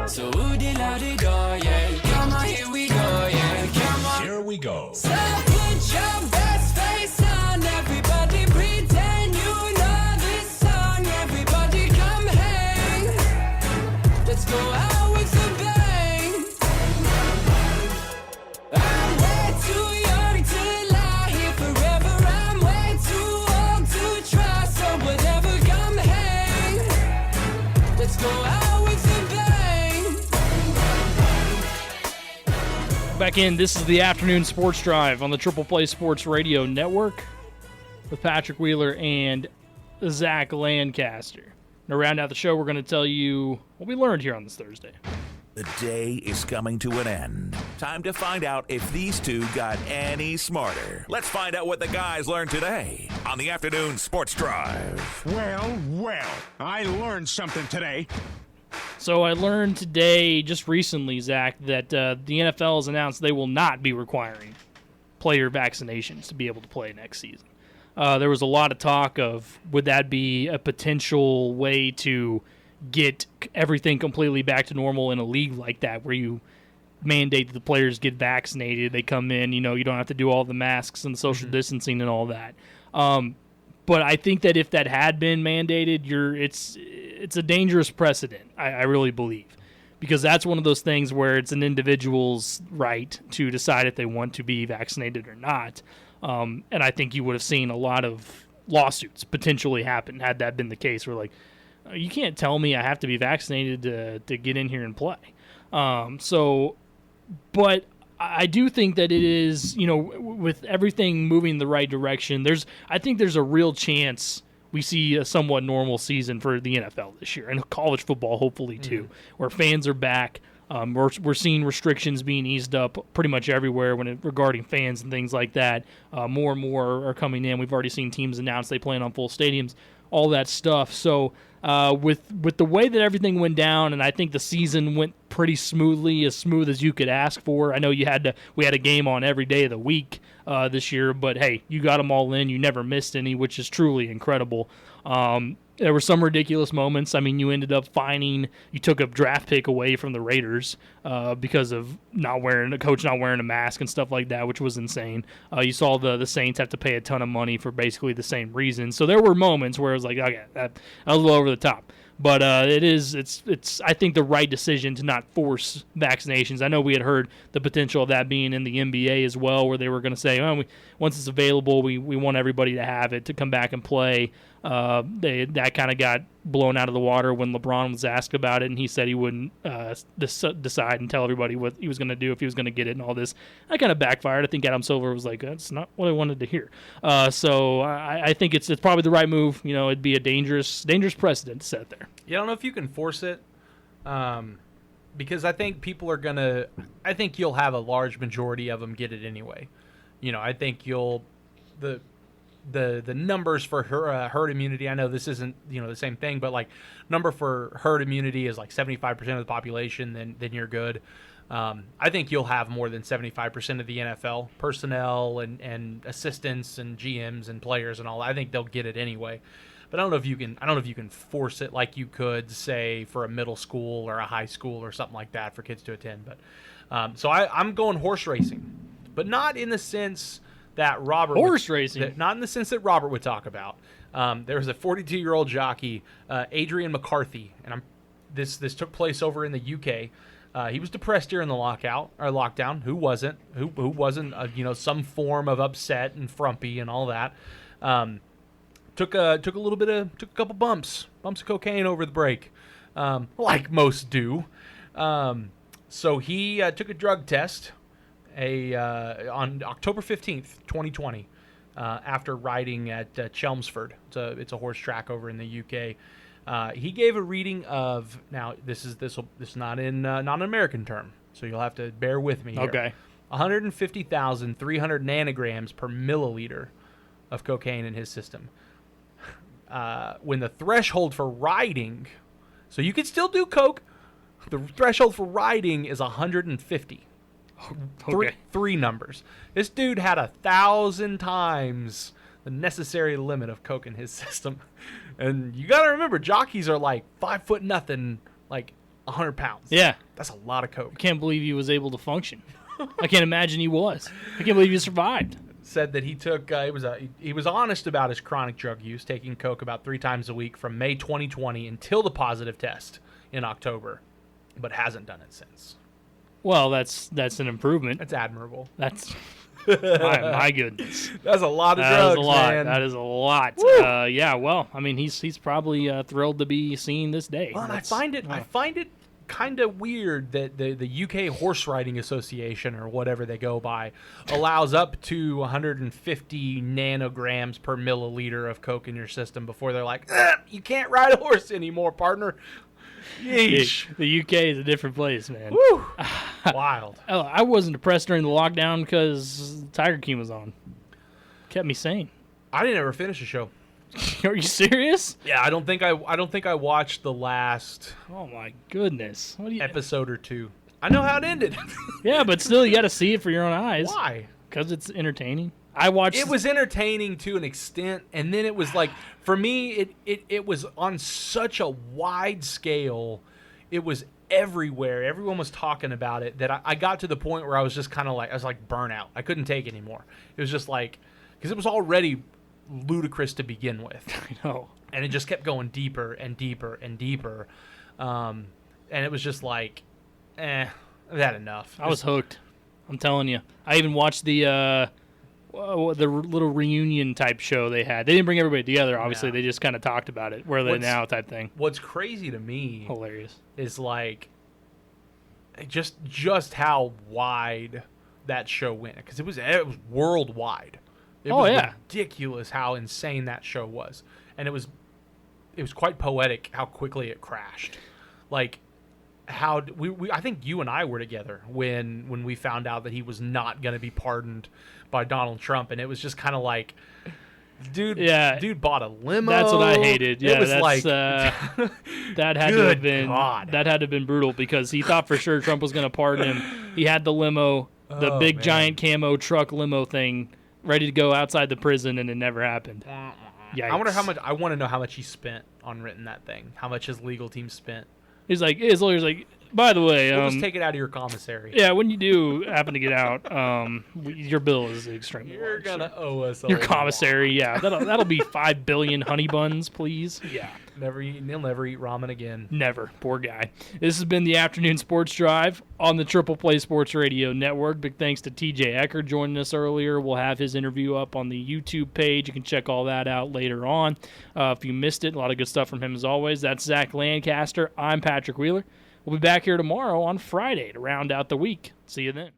So ooh-dee-la-dee-do, yeah. Come on, here we go, yeah. Come on. Here we go. So put your best face on, everybody pretend you know this song. Everybody come hang. Let's go out with a bang. I'm way too young to lie here forever. I'm way too old to try, so whatever, come hang. Let's go out with a bang. Back in, this is the afternoon sports drive on the Triple Play Sports Radio Network with Patrick Wheeler and Zach Lancaster. And to round out the show, we're going to tell you what we learned here on this Thursday. The day is coming to an end. Time to find out if these two got any smarter. Let's find out what the guys learned today on the afternoon sports drive. Well, I learned something today. So I learned today, just recently, Zach, that the NFL has announced they will not be requiring player vaccinations to be able to play next season. There was a lot of talk of, would that be a potential way to get everything completely back to normal in a league like that, where you mandate that the players get vaccinated, they come in, you don't have to do all the masks and the social distancing and all that. But I think that if that had been mandated, it's a dangerous precedent, I really believe. Because that's one of those things where it's an individual's right to decide if they want to be vaccinated or not. And I think you would have seen a lot of lawsuits potentially happen had that been the case, where like, you can't tell me I have to be vaccinated to get in here and play. But I do think that it is, with everything moving the right direction, I think there's a real chance we see a somewhat normal season for the NFL this year, and college football hopefully too, where fans are back. We're seeing restrictions being eased up pretty much everywhere regarding fans and things like that. More and more are coming in. We've already seen teams announce they plan on full stadiums, all that stuff. So with the way that everything went down, and I think the season went pretty smoothly, as smooth as you could ask for. I know we had a game on every day of the week this year, but hey, you got them all in. You never missed any, which is truly incredible. There were some ridiculous moments. I mean, you ended up you took a draft pick away from the Raiders because of the coach not wearing a mask and stuff like that, which was insane. You saw the Saints have to pay a ton of money for basically the same reason. So there were moments where it was like, okay, that was a little over the top. But it's I think the right decision to not force vaccinations. I know we had heard the potential of that being in the NBA as well, where they were going to say, once it's available, we want everybody to have it to come back and play. That kind of got blown out of the water when LeBron was asked about it, and he said he wouldn't decide and tell everybody what he was going to do if he was going to get it and all this. That kind of backfired. I think Adam Silver was like, that's not what I wanted to hear. So I think it's probably the right move. It'd be a dangerous precedent to set there. Yeah, I don't know if you can force it, because I think people are gonna. I think you'll have a large majority of them get it anyway. I think the numbers for herd immunity. I know this isn't the same thing, but like number for herd immunity is like 75% of the population. Then you're good. I think you'll have more than 75% of the NFL personnel and assistants and GMs and players and all. I think they'll get it anyway. But I don't know if you can force it like you could, say, for a middle school or a high school or something like that for kids to attend. But so I'm going horse racing, but not in the sense that Robert not in the sense that Robert would talk about. There was a 42-year-old jockey, Adrian McCarthy, and this took place over in the UK. He was depressed during the lockdown. Who wasn't? Who wasn't? Some form of upset and frumpy and all that. Took a couple bumps of cocaine over the break, like most do. So he took a drug test on October 15th, 2020, after riding at Chelmsford. It's a horse track over in the UK. He gave a reading of, now this is not in not an American term, so you'll have to bear with me here. Okay. 150,300 nanograms per milliliter of cocaine in his system. When the threshold for riding, so you can still do coke, the threshold for riding is 150. Okay. Three numbers. This dude had 1,000 times the necessary limit of coke in his system. And you got to remember, jockeys are like 5'0", like 100 pounds. Yeah. That's a lot of coke. I can't believe he was able to function. I can't imagine he was. I can't believe he survived. Said that he took he was honest about his chronic drug use, taking coke about 3 times a week from May 2020 until the positive test in October, but hasn't done it since. Well, that's an improvement. That's admirable. That's my goodness. That's a lot of drugs, man. That is a lot. Yeah. Well, I mean, he's probably thrilled to be seeing this day. Well, and I find it kind of weird that the UK Horse Riding Association, or whatever they go by, allows up to 150 nanograms per milliliter of coke in your system before they're like, you can't ride a horse anymore, partner. Yeesh. The UK is a different place, man. Woo. Wild. I wasn't depressed during the lockdown because Tiger King was on. Kept me sane. I didn't ever finish the show. Are you serious? Yeah, I don't think I watched the last. Oh my goodness! Episode or two. I know how it ended. Yeah, but still, you got to see it for your own eyes. Why? Because it's entertaining. I watched. It was entertaining to an extent, and then it was like, for me, it was on such a wide scale. It was everywhere. Everyone was talking about it that I got to the point where I was just kind of like, I was like burnout. I couldn't take it anymore. It was just like, because it was already ludicrous to begin with. I know. And it just kept going deeper and deeper and deeper. And it was just like, I've had enough. I was hooked. I'm telling you. I even watched the little reunion type show they had. They didn't bring everybody together, obviously. No. They just kind of talked about it. Where are they now type thing. What's crazy to me hilarious is like just how wide that show went, because it was worldwide. It was ridiculous how insane that show was. And it was quite poetic how quickly it crashed. Like, how we I think you and I were together when we found out that he was not going to be pardoned by Donald Trump, and it was just kind of like, dude bought a limo. That's what I hated. Yeah, it was that's, like that had to have been that had to have been brutal because he thought for sure Trump was going to pardon him. He had the limo, the big giant camo truck limo thing, ready to go outside the prison, and it never happened. Yikes. I wonder how much. I want to know how much he spent on renting that thing. How much his legal team spent. He's like, his lawyer's like, by the way, We'll just take it out of your commissary. yeah, when you do happen to get out, your bill is extremely You're large. gonna owe us a Your lot. commissary, yeah, that'll be 5 billion honey buns, please. Yeah, He'll never eat ramen again. never. Poor guy. This has been the Afternoon Sports Drive on the Triple Play Sports Radio Network. Big thanks to TJ Ecker joining us earlier. We'll have his interview up on the YouTube page. You can check all that out later on. If you missed it, a lot of good stuff from him as always. That's Zach Lancaster. I'm Patrick Wheeler. We'll be back here tomorrow on Friday to round out the week. See you then.